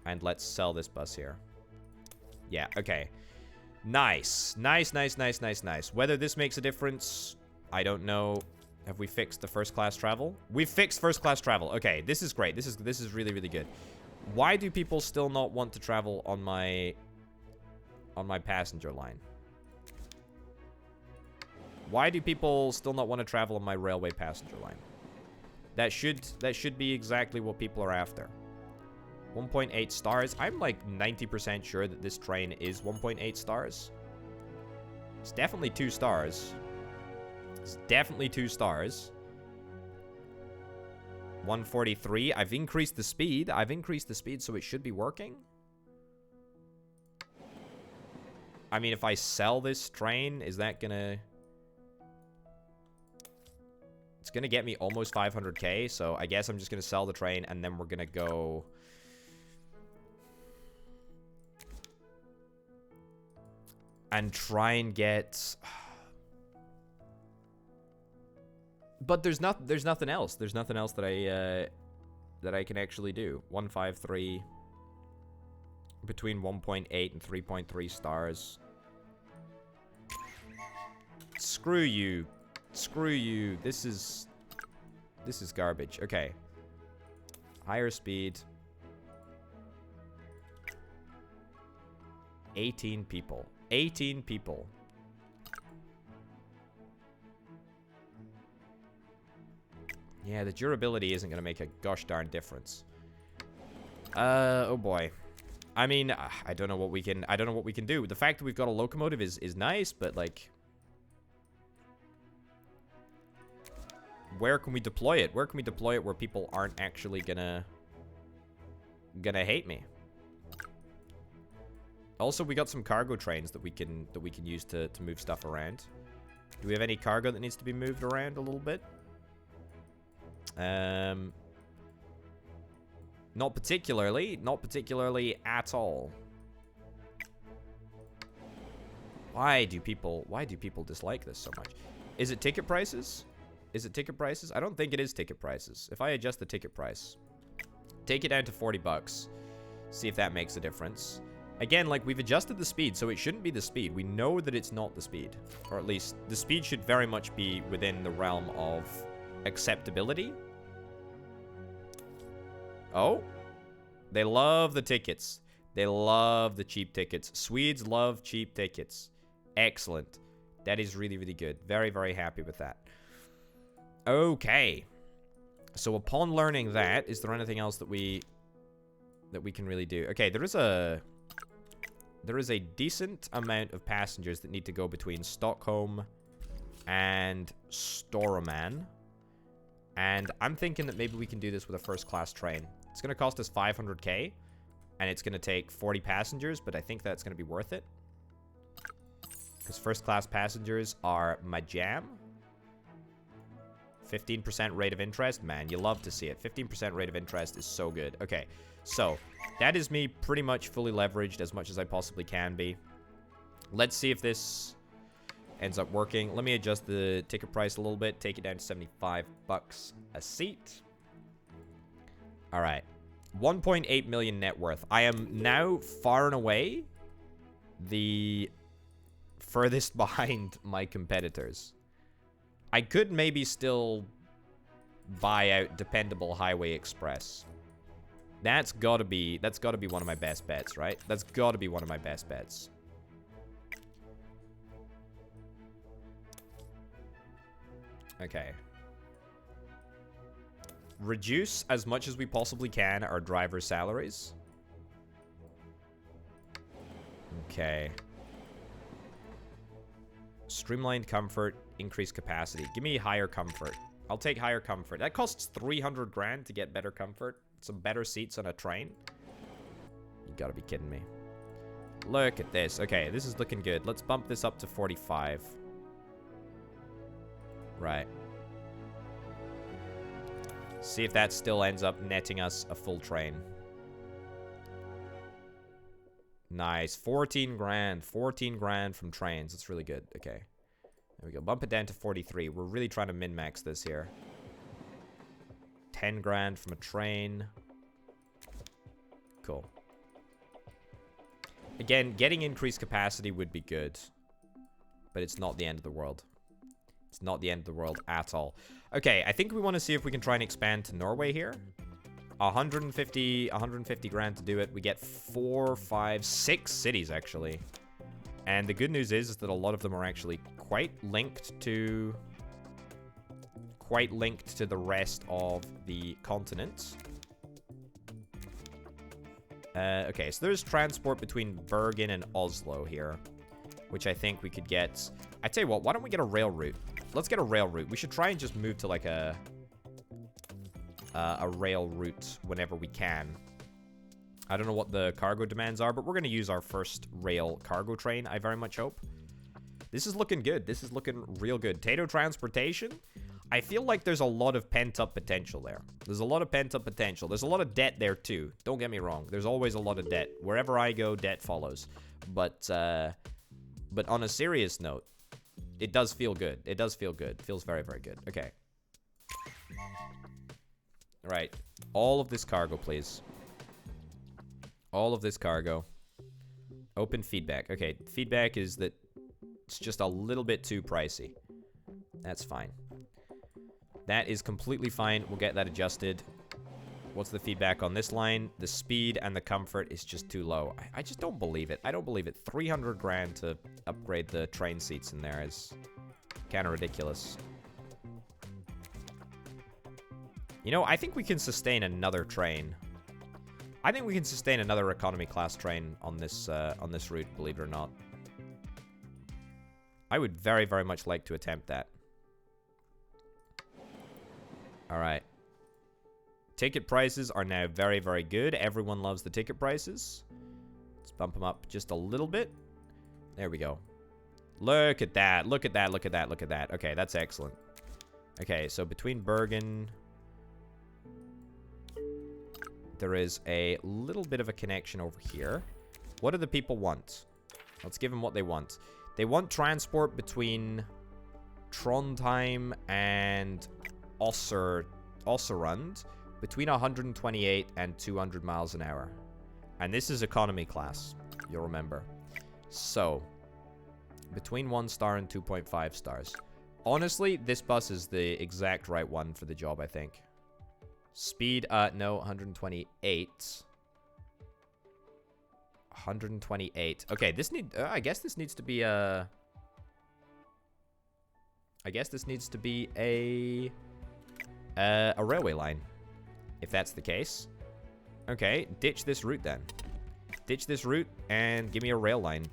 And let's sell this bus here. Yeah, okay. Nice. Nice, nice, nice, nice, nice. Whether this makes a difference, I don't know. Have we fixed the first class travel? We've fixed first class travel. Okay, this is great. This is really, really good. Why do people still not want to travel on my passenger line? Why do people still not want to travel on my railway passenger line? That should be exactly what people are after. 1.8 stars. I'm like 90% sure that this train is 1.8 stars. It's definitely 2 stars. It's definitely 2 stars. 143. I've increased the speed. So it should be working. I mean, if I sell this train, is that gonna... It's gonna get me almost 500k, so I guess I'm just gonna sell the train, and then we're gonna go... and try and get... But there's nothing else. There's nothing else that I can actually do. 153 between 1.8 and 3.3 stars. Screw you. Screw you. This is garbage. Okay. Higher speed. 18 people. 18 people. Yeah, the durability isn't going to make a gosh darn difference. Oh boy. I mean, I don't know what we can do. The fact that we've got a locomotive is nice, but like, where can we deploy it? Where can we deploy it where people aren't actually gonna hate me? Also, we got some cargo trains that we can use to move stuff around. Do we have any cargo that needs to be moved around a little bit? Not particularly at all. Why do people dislike this so much? Is it ticket prices? Is it ticket prices? I don't think it is ticket prices. If I adjust the ticket price, take it down to 40 bucks, see if that makes a difference. Again, like, we've adjusted the speed, so it shouldn't be the speed. We know that it's not the speed, or at least the speed should very much be within the realm of acceptability. Oh, they love the tickets. They love the cheap tickets. Swedes love cheap tickets. Excellent. That is really, really good. Very, very happy with that. Okay. So upon learning that, is there anything else that we can really do? Okay, there is a decent amount of passengers that need to go between Stockholm and Storuman. And I'm thinking that maybe we can do this with a first-class train. It's going to cost us 500k. And it's going to take 40 passengers, but I think that's going to be worth it. Because first-class passengers are my jam. 15% rate of interest. Man, you love to see it. 15% rate of interest is so good. Okay, so that is me pretty much fully leveraged as much as I possibly can be. Let's see if this ends up working. Let me adjust the ticket price a little bit. Take it down to 75 bucks a seat. All right. 1.8 million net worth. I am now far and away the furthest behind my competitors. I could maybe still buy out Dependable Highway Express. That's gotta be one of my best bets, right? That's gotta be one of my best bets. Okay. Reduce as much as we possibly can our driver's salaries. Okay. Streamlined comfort, increased capacity. Give me higher comfort. I'll take higher comfort. That costs 300 grand to get better comfort. Some better seats on a train. You gotta be kidding me. Look at this. Okay, this is looking good. Let's bump this up to 45. Right. See if that still ends up netting us a full train. Nice. 14 grand. 14 grand from trains. That's really good. Okay. There we go. Bump it down to 43. We're really trying to min-max this here. 10 grand from a train. Cool. Again, getting increased capacity would be good. But it's not the end of the world. It's not the end of the world at all. Okay, I think we want to see if we can try and expand to Norway here. 150 grand to do it. We get 4, 5, 6 cities, actually. And the good news is that a lot of them are actually quite linked to the rest of the continent. Okay, so there's transport between Bergen and Oslo here, which I think we could get. I tell you what, why don't we get a rail route? Let's get a rail route. We should try and just move to like a rail route whenever we can. I don't know what the cargo demands are, but we're going to use our first rail cargo train, I very much hope. This is looking good. This is looking real good. Tato Transportation, I feel like there's a lot of pent-up potential there. There's a lot of pent-up potential. There's a lot of debt there, too. Don't get me wrong. There's always a lot of debt. Wherever I go, debt follows. But on a serious note, it does feel good. It does feel good. It feels very, very good. Okay. Right. All of this cargo, please. All of this cargo. Open feedback. Okay, feedback is that it's just a little bit too pricey. That's fine. That is completely fine. We'll get that adjusted. What's the feedback on this line? The speed and the comfort is just too low. I just don't believe it. I don't believe it. 300 grand to upgrade the train seats in there is kind of ridiculous. You know, I think we can sustain another train. I think we can sustain another economy class train on this route, believe it or not. I would very, very much like to attempt that. All right. Ticket prices are now very, very good. Everyone loves the ticket prices. Let's bump them up just a little bit. There we go. Look at that. Look at that. Look at that. Look at that. Okay, that's excellent. Okay, so between Bergen, there is a little bit of a connection over here. What do the people want? Let's give them what they want. They want transport between Trondheim and Osserund between 128 and 200 miles an hour. And this is economy class, you'll remember. So, between 1 star and 2.5 stars. Honestly, this bus is the exact right one for the job, I think. Speed, no, 128. 128. Okay, I guess this needs to be a... a railway line, if that's the case. Okay, ditch this route then. Ditch this route and give me a rail line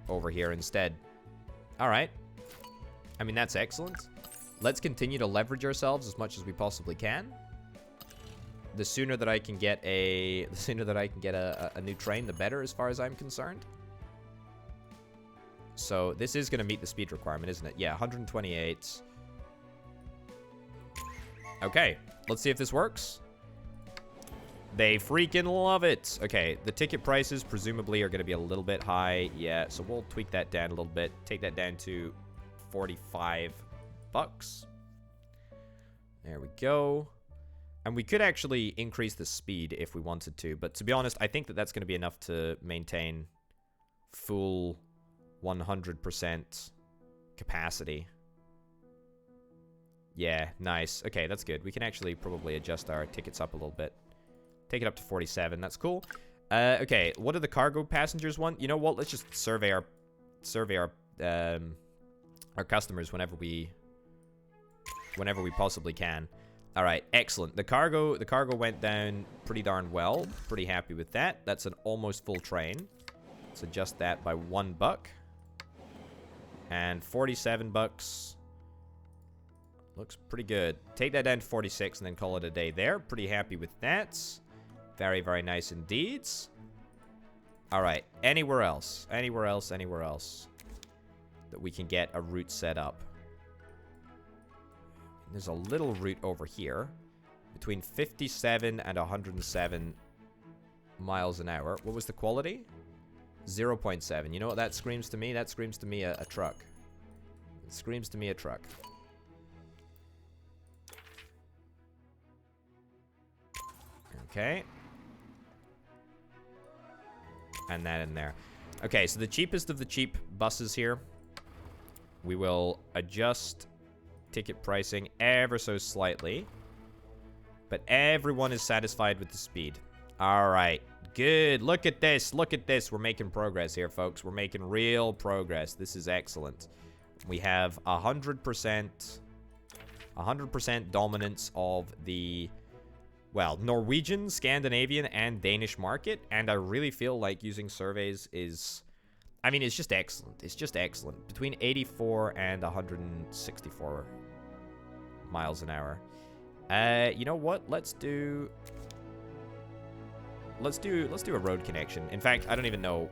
over here instead. All right. I mean, that's excellent. Let's continue to leverage ourselves as much as we possibly can. The sooner that I can get a new train, the better, as far as I'm concerned. So this is going to meet the speed requirement, isn't it? Yeah, 128. Okay, let's see if this works. They freaking love it. Okay, the ticket prices presumably are going to be a little bit high. Yeah, so we'll tweak that down a little bit. Take that down to 45 bucks. There we go. And we could actually increase the speed if we wanted to. But to be honest, I think that that's going to be enough to maintain full 100% capacity. Yeah, nice. Okay, that's good. We can actually probably adjust our tickets up a little bit. Take it up to 47. That's cool. Okay, what do the cargo passengers want? You know what? Let's just survey our customers whenever we possibly can. All right, excellent. The cargo went down pretty darn well. Pretty happy with that. That's an almost full train. Let's adjust that by $1. And 47 bucks. Looks pretty good. Take that down to 46 and then call it a day there. Pretty happy with that. Very, very nice indeed. All right. Anywhere else? Anywhere else? Anywhere else that we can get a route set up? There's a little route over here. Between 57 and 107 miles an hour. What was the quality? 0.7. You know what that screams to me? That screams to me a truck. It screams to me a truck. Okay. And that in there. Okay, so the cheapest of the cheap buses here. We will adjust ticket pricing ever so slightly. But everyone is satisfied with the speed. All right. Good. Look at this. Look at this. We're making progress here, folks. We're making real progress. This is excellent. We have 100% dominance of the, well, Norwegian, Scandinavian, and Danish market. And I really feel like using surveys is, I mean, it's just excellent. It's just excellent. Between 84 and 164 miles an hour. You know what? Let's do a road connection. In fact, I don't even know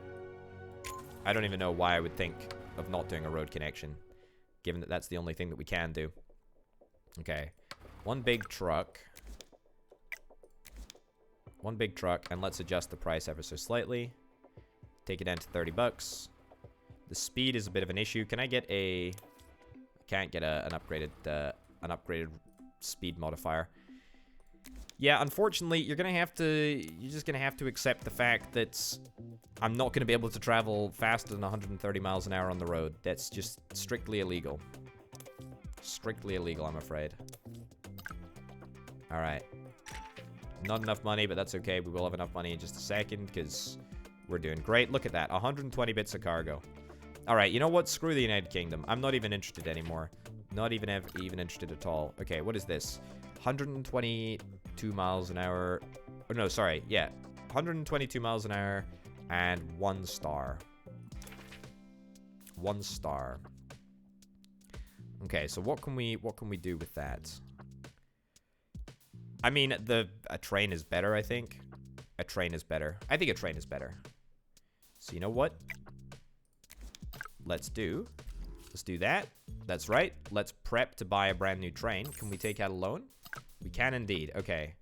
why I would think of not doing a road connection, given that that's the only thing that we can do. Okay. One big truck, and let's adjust the price ever so slightly. Take it down to 30 bucks. The speed is a bit of an issue. Can I get a... Can't get an upgraded speed modifier. Yeah, unfortunately, you're just gonna have to accept the fact that I'm not gonna be able to travel faster than 130 miles an hour on the road. That's just strictly illegal. Strictly illegal, I'm afraid. All right. Not enough money, but that's okay. We will have enough money in just a second because we're doing great. Look at that, 120 bits of cargo. All right, you know what? Screw the United Kingdom. I'm not even interested anymore. Not even interested at all. Okay, what is this? 122 miles an hour. Oh, no, sorry. Yeah, 122 miles an hour and 1 star. 1 star. Okay, so what can we do with that? I mean, a train is better, I think. A train is better. I think a train is better. So you know what? Let's do that. That's right. Let's prep to buy a brand new train. Can we take out a loan? We can indeed. Okay.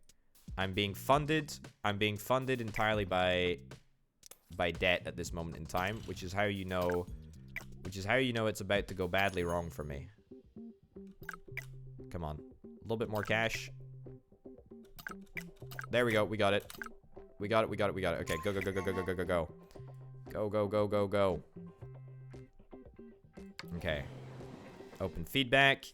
I'm being funded entirely by debt at this moment in time, which is how you know it's about to go badly wrong for me. Come on. A little bit more cash. There we go. We got it. We got it. Okay, go. Go. Okay. Open feedback.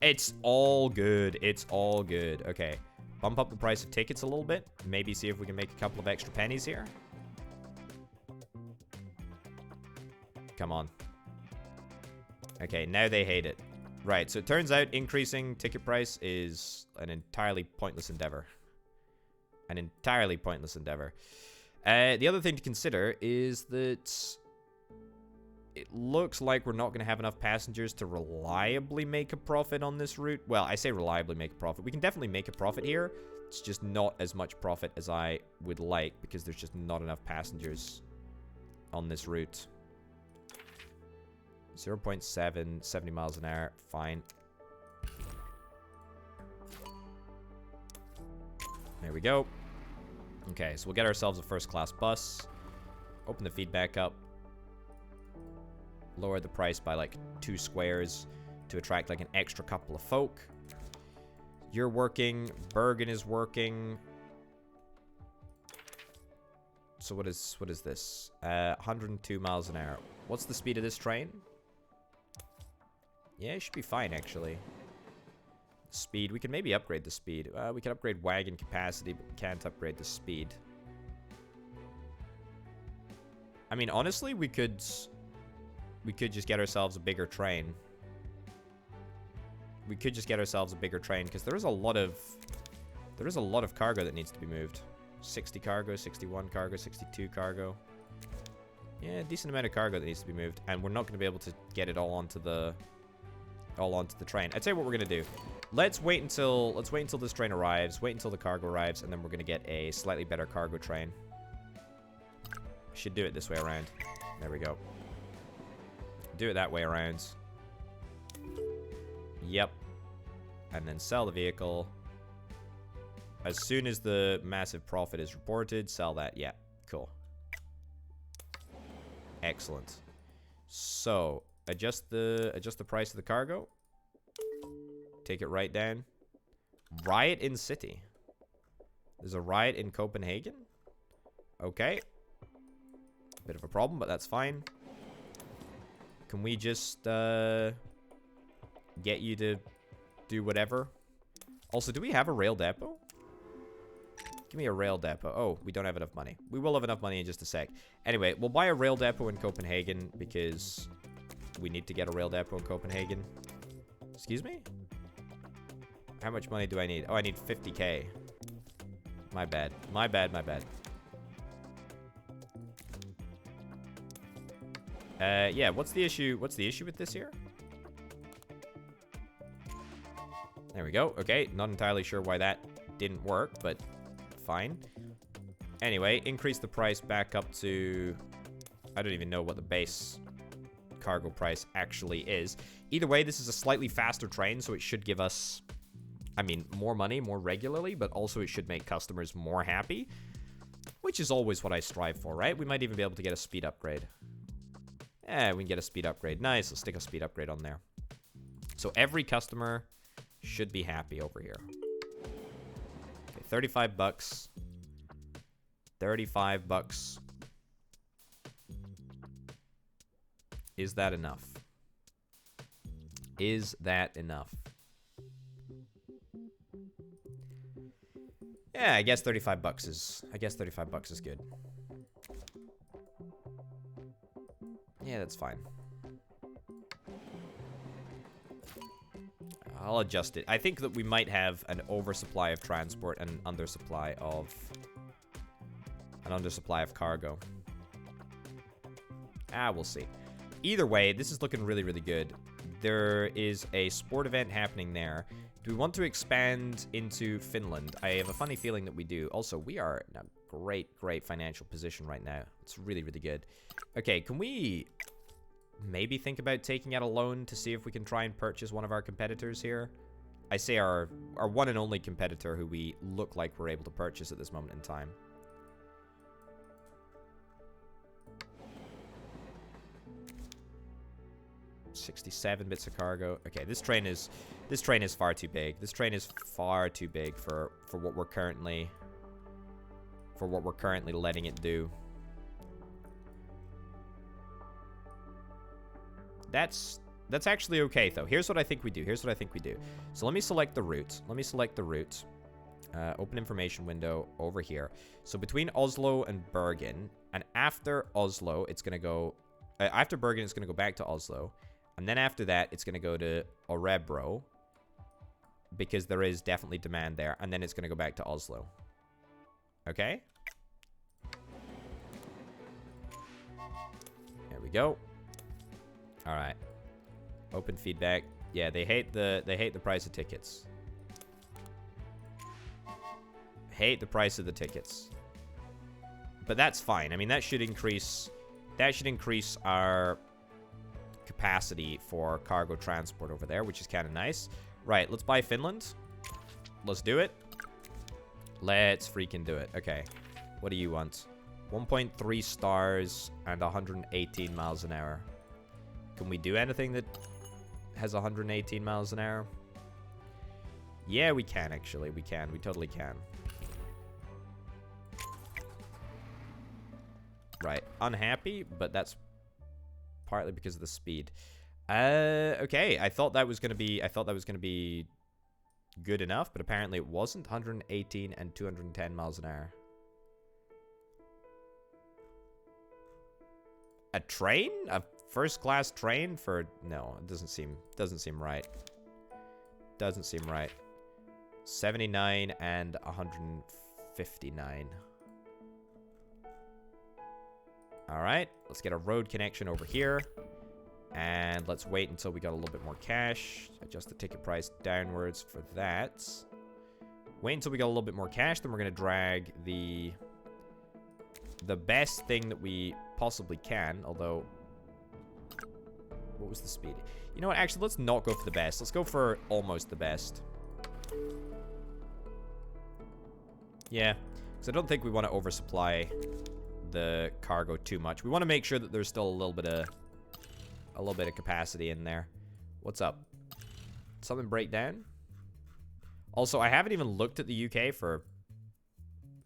It's all good. It's all good. Okay. Bump up the price of tickets a little bit. Maybe see if we can make a couple of extra pennies here. Come on. Okay, now they hate it. Right, so it turns out increasing ticket price is an entirely pointless endeavor. An entirely pointless endeavor. The other thing to consider is that it looks like we're not going to have enough passengers to reliably make a profit on this route. Well, I say reliably make a profit. We can definitely make a profit here. It's just not as much profit as I would like because there's just not enough passengers on this route. 0.7, 70 miles an hour. Fine. There we go. Okay, so we'll get ourselves a first-class bus. Open the feedback up. Lower the price by like 2 squares to attract like an extra couple of folk. You're working. Bergen is working. So what is this? 102 miles an hour. What's the speed of this train? Yeah, it should be fine actually. Speed. We can maybe upgrade the speed. We can upgrade wagon capacity, but we can't upgrade the speed. I mean, honestly, we could just get ourselves a bigger train. We could just get ourselves a bigger train because there is a lot of cargo that needs to be moved. 60 cargo, 61 cargo, 62 cargo. Yeah, a decent amount of cargo that needs to be moved, and we're not going to be able to get it all onto the train. I'd say what we're going to do. Let's wait until this train arrives, wait until the cargo arrives, and then we're going to get a slightly better cargo train. Should do it this way around. There we go. Do it that way around. Yep. And then sell the vehicle. As soon as the massive profit is reported, sell that. Yeah, cool. Excellent. So, adjust the price of the cargo. Take it right down. Riot in city. There's a riot in Copenhagen. Okay. Bit of a problem, but that's fine. Can we just get you to do whatever? Also, do we have a rail depot? Give me a rail depot. Oh, we don't have enough money. We will have enough money in just a sec. Anyway, we'll buy a rail depot in Copenhagen because we need to get a rail depot in Copenhagen. Excuse me? How much money do I need? Oh, I need 50k. My bad. My bad, my bad. Yeah, what's the issue? What's the issue with this here? There we go. Okay, not entirely sure why that didn't work, but fine. Anyway, increase the price back up to... I don't even know what the base cargo price actually is. Either way, this is a slightly faster train, so it should give us, I mean, more money, more regularly, but also it should make customers more happy, which is always what I strive for, right? We might even be able to get a speed upgrade. Yeah, we can get a speed upgrade. Nice, let's stick a speed upgrade on there. So every customer should be happy over here. Okay, 35 bucks. 35 bucks. Is that enough? Is that enough? Yeah, I guess 35 bucks is... I guess 35 bucks is good. Yeah, that's fine. I'll adjust it. I think that we might have an oversupply of transport and an undersupply of cargo. We'll see. Either way, this is looking really, really good. There is a sport event happening there. Do we want to expand into Finland? I have a funny feeling that we do. Also, we are in a great, great financial position right now. It's really, really good. Okay, can we maybe think about taking out a loan to see if we can try and purchase one of our competitors here? I say our one and only competitor who we look like we're able to purchase at this moment in time. $67 bits of cargo. Okay, this train is far too big. This train is far too big for what we're currently letting it do. That's actually okay though. Here's what I think we do. So let me select the route. Open information window over here. So between Oslo and Bergen, and after Oslo, it's gonna go. After Bergen, it's gonna go back to Oslo. And then after that, it's going to go to Örebro, because there is definitely demand there. And then it's going to go back to Oslo. Okay? There we go. All right. Open feedback. Yeah, they hate the price of tickets. Hate the price of the tickets. But that's fine. I mean, that should increase our capacity for cargo transport over there, which is kind of nice. Right, let's buy Finland. Let's do it. Let's freaking do it. Okay. What do you want? 1.3 stars and 118 miles an hour. Can we do anything that has 118 miles an hour? Yeah, we can, actually. We can. We totally can. Right. Unhappy, but that's partly because of the speed. Okay. I thought that was gonna be good enough, but apparently it wasn't. 118 and 210 miles an hour. A train? A first-class train for... No, it doesn't seem right. Doesn't seem right. 79 and 159. Alright, let's get a road connection over here. And let's wait until we got a little bit more cash. Adjust the ticket price downwards for that. Wait until we got a little bit more cash, then we're going to drag the best thing that we possibly can, although... What was the speed? You know what, actually, let's not go for the best. Let's go for almost the best. Yeah, because I don't think we want to oversupply the cargo too much. We want to make sure that there's still a little bit of capacity in there. What's up? Something break down? Also, I haven't even looked at the UK for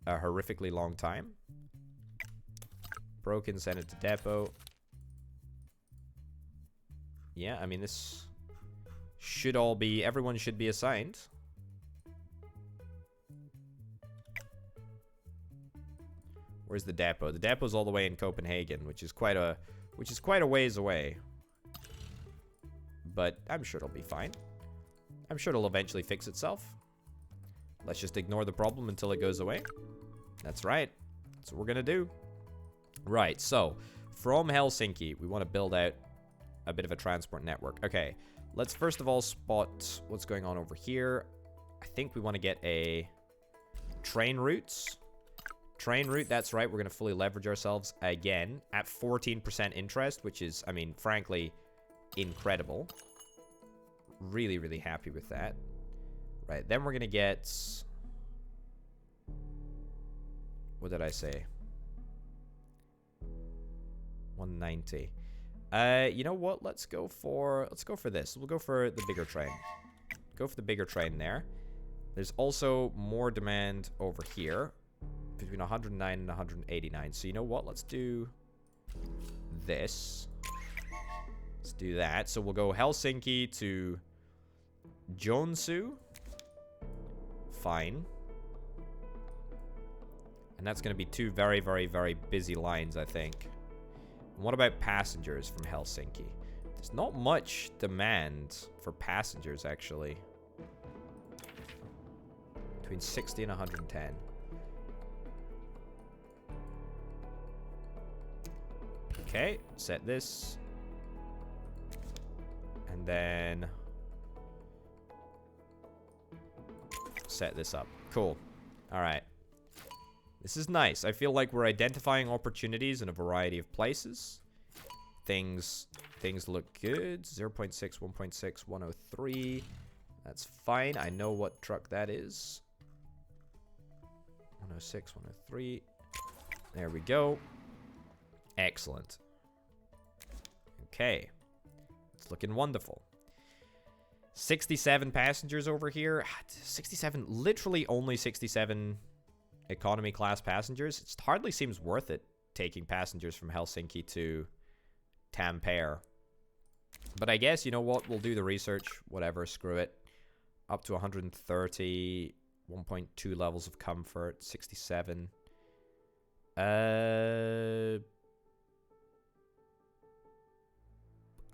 a horrifically long time. Broken, send it to depot. Yeah, I mean, this should all be... Everyone should be assigned. Where's the depot? The depot's all the way in Copenhagen, which is quite a ways away. But I'm sure it'll be fine. I'm sure it'll eventually fix itself. Let's just ignore the problem until it goes away. That's right. That's what we're gonna do. Right, so from Helsinki, we want to build out a bit of a transport network. Okay, let's first of all spot what's going on over here. I think we want to get a train routes. Train route, that's right. We're going to fully leverage ourselves again at 14% interest, which is, I mean, frankly, incredible. Really, really happy with that. Right, then we're going to get... What did I say? 190. You know what? Let's go for this. We'll go for the bigger train. Go for the bigger train there. There's also more demand over here. Between 109 and 189. So you know what? Let's do this. Let's do that. So we'll go Helsinki to Joensuu. Fine. And that's going to be two very, very, very busy lines, I think. And what about passengers from Helsinki? There's not much demand for passengers, actually. Between 60 and 110. Okay, set this. And then set this up. Cool. All right. This is nice. I feel like we're identifying opportunities in a variety of places. Things look good. 0.6, 1.6, 103. That's fine. I know what truck that is. 106, 103. There we go. Excellent. Okay. It's looking wonderful. 67 passengers over here. 67, literally only 67 economy class passengers. It hardly seems worth it taking passengers from Helsinki to Tampere. But I guess, you know what? We'll do the research. Whatever, screw it. Up to 130. 1.2 levels of comfort. 67.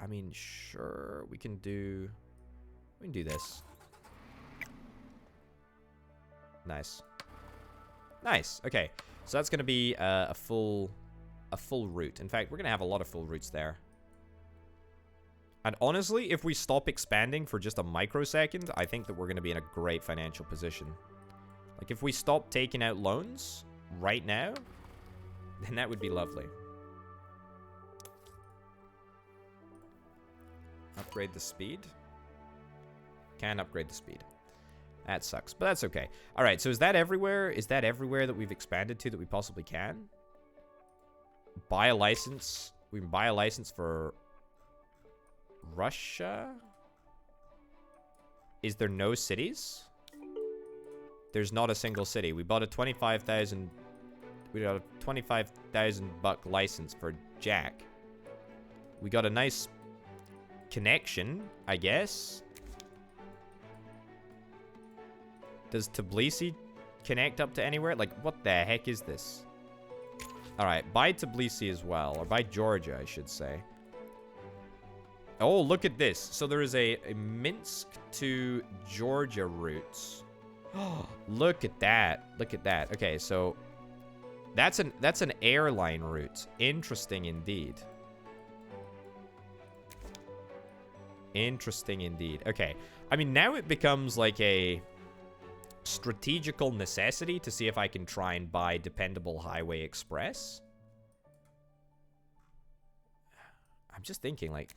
I mean, sure, we can do this. Nice. Nice. Okay. So that's going to be a full route. In fact, we're going to have a lot of full routes there. And honestly, if we stop expanding for just a microsecond, I think that we're going to be in a great financial position. Like, if we stop taking out loans right now, then that would be lovely. Upgrade the speed. Can upgrade the speed. That sucks, but that's okay. All right, so is that everywhere? Is that everywhere that we've expanded to that we possibly can? Buy a license. We can buy a license for Russia? Is there no cities? There's not a single city. We bought a 25,000... We got a 25,000 buck license for Jack. We got a nice connection, I guess. Does Tbilisi connect up to anywhere? Like, what the heck is this? Alright, buy Tbilisi as well. Or buy Georgia, I should say. Oh, look at this. So there is a Minsk to Georgia route. Oh, look at that. Look at that. Okay, so that's an airline route. Interesting indeed. Interesting indeed. Okay. I mean, now it becomes like a strategical necessity to see if I can try and buy Dependable Highway Express. I'm just thinking, like,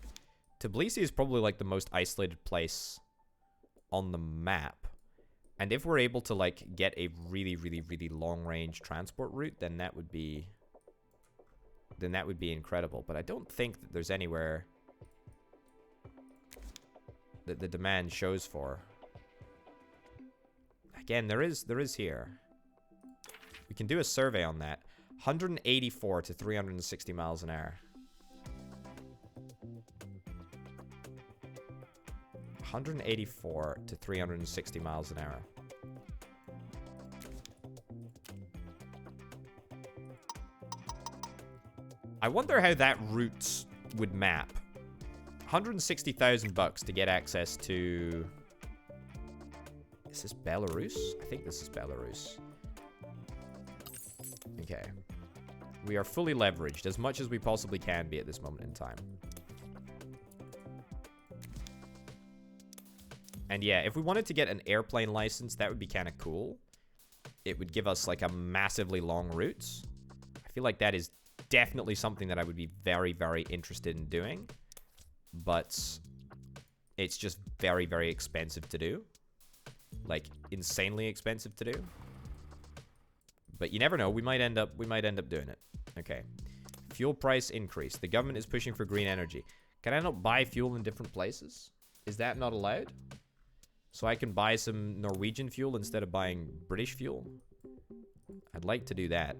Tbilisi is probably like the most isolated place on the map. And if we're able to like get a really, really, really long range transport route, then that would be incredible. But I don't think that there's anywhere that the demand shows for. Again, there is here. We can do a survey on that. 184 to 360 miles an hour. 184 to 360 miles an hour. I wonder how that route would map. 160,000 bucks to get access to... Is this Belarus? I think this is Belarus. Okay. We are fully leveraged as much as we possibly can be at this moment in time. And yeah, if we wanted to get an airplane license, that would be kind of cool. It would give us like a massively long route. I feel like that is definitely something that I would be very, very interested in doing. But it's just very, very expensive to do. Like, insanely expensive to do. But you never know. We might end up doing it. Okay. Fuel price increase. The government is pushing for green energy. Can I not buy fuel in different places? Is that not allowed? So I can buy some Norwegian fuel instead of buying British fuel? I'd like to do that.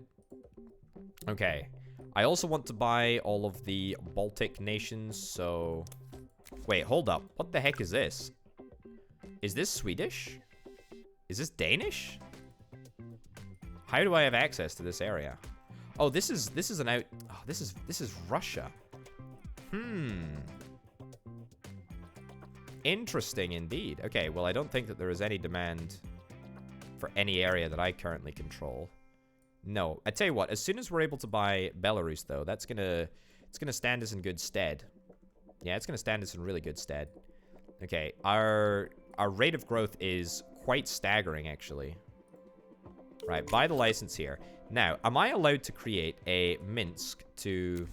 Okay. I also want to buy all of the Baltic nations, so... Wait, hold up. What the heck is this? Is this Swedish? Is this Danish? How do I have access to this area? Oh, this is an out... Oh, this is Russia. Interesting indeed. Okay, well, I don't think that there is any demand for any area that I currently control. No, I tell you what, as soon as we're able to buy Belarus, though, it's gonna stand us in good stead. Yeah, it's gonna stand us in really good stead. Okay, our rate of growth is quite staggering, actually. Right, buy the license here. Now, am I allowed to create a Minsk to...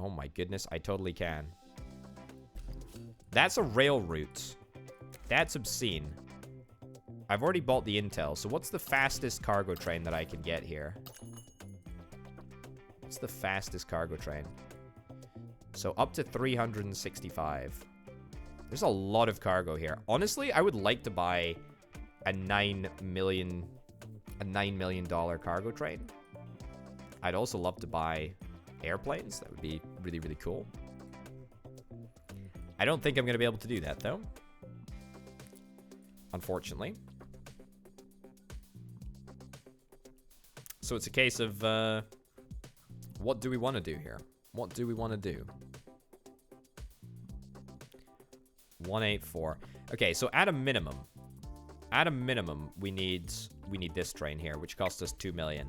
Oh my goodness, I totally can. That's a rail route. That's obscene. I've already bought the intel, so what's the fastest cargo train that I can get here? What's the fastest cargo train? So up to 365. There's a lot of cargo here. Honestly, I would like to buy a $9 million cargo train. I'd also love to buy airplanes. That would be really, really cool. I don't think I'm going to be able to do that, though. Unfortunately. So it's a case of, what do we want to do here? What do we want to do? 184. Okay, so at a minimum, we need this train here, which costs us 2 million.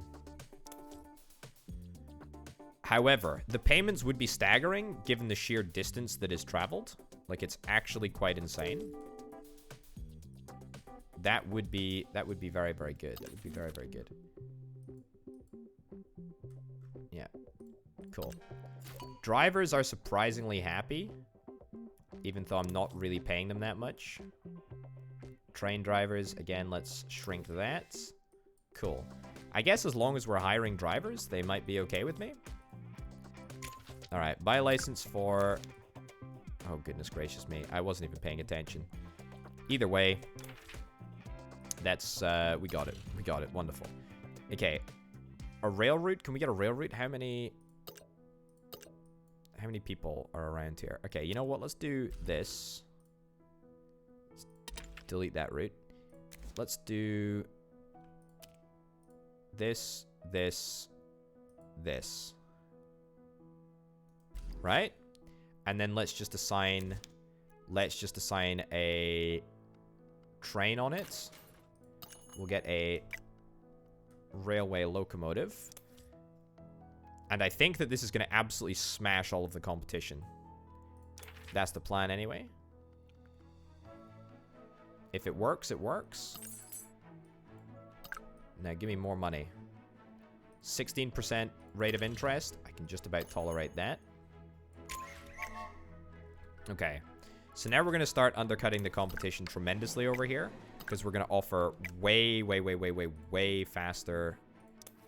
However, the payments would be staggering given the sheer distance that is traveled. Like, it's actually quite insane. That would be very, very good. That would be very, very good. Yeah. Cool. Drivers are surprisingly happy, even though I'm not really paying them that much. Train drivers, again, let's shrink that. Cool. I guess as long as we're hiring drivers, they might be okay with me. Alright, buy a license for... Oh, goodness gracious me. I wasn't even paying attention. Either way, that's, we got it. We got it. Wonderful. Okay. A rail route? Can we get a rail route? How many people are around here? Okay, you know what? Let's do this. Let's delete that route. Let's do this, this, this. Right? And then let's just assign a train on it. We'll get a railway locomotive. And I think that this is going to absolutely smash all of the competition. That's the plan anyway. If it works, it works. Now give me more money. 16% rate of interest. I can just about tolerate that. Okay. So now we're going to start undercutting the competition tremendously over here. Because we're going to offer way faster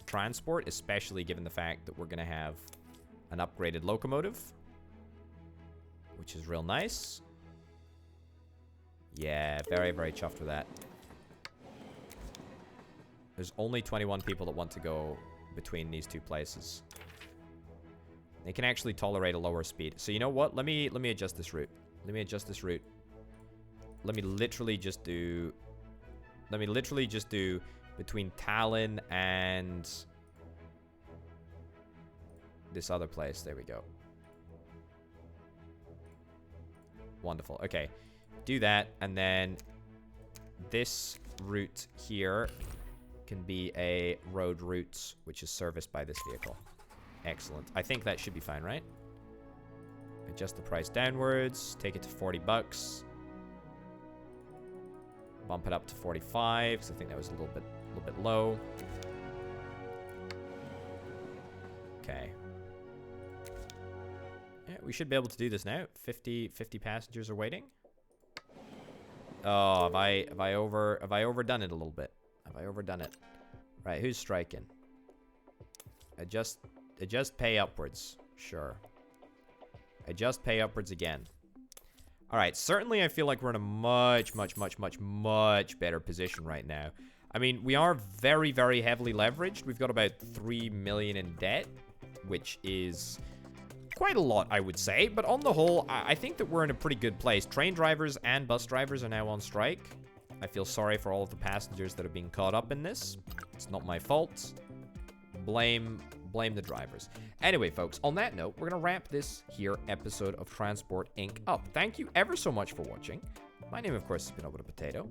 transport. Especially given the fact that we're going to have an upgraded locomotive. Which is real nice. Yeah, very, very chuffed with that. There's only 21 people that want to go between these two places. They can actually tolerate a lower speed. So you know what? Let me adjust this route. Let me adjust this route. Let me literally just do between Tallinn and this other place. There we go. Wonderful. Okay. Do that, and then this route here can be a road route which is serviced by this vehicle. Excellent. I think that should be fine, right? Adjust the price downwards. Take it to 40 bucks. Bump it up to 45 because I think that was a little bit low. Okay. Yeah, we should be able to do this now. 50 passengers are waiting. Oh, have I overdone it a little bit? Have I overdone it? Right, who's striking? Adjust pay upwards. Sure. Adjust pay upwards again. Alright, certainly I feel like we're in a much better position right now. I mean, we are very, very heavily leveraged. We've got about 3 million in debt, which is quite a lot, I would say. But on the whole, I think that we're in a pretty good place. Train drivers and bus drivers are now on strike. I feel sorry for all of the passengers that are being caught up in this. It's not my fault. Blame the drivers. Anyway, folks, on that note, we're going to wrap this here episode of Transport Inc. up. Thank you ever so much for watching. My name, of course, has been Over the Potato.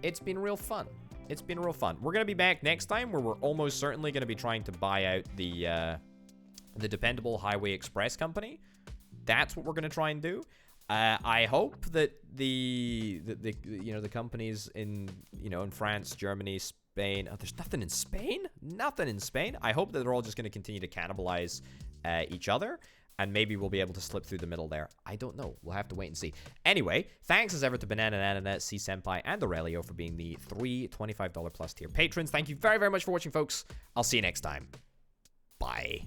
It's been real fun. It's been real fun. We're going to be back next time where we're almost certainly going to be trying to buy out the Dependable Highway Express Company. That's what we're going to try and do. I hope that the companies in France, Germany, Spain. Oh, there's nothing in Spain? Nothing in Spain? I hope that they're all just going to continue to cannibalize each other. And maybe we'll be able to slip through the middle there. I don't know. We'll have to wait and see. Anyway, thanks as ever to Banana Nana, C Senpai, and Aurelio for being the 3 $25+ plus tier patrons. Thank you very, very much for watching, folks. I'll see you next time. Bye.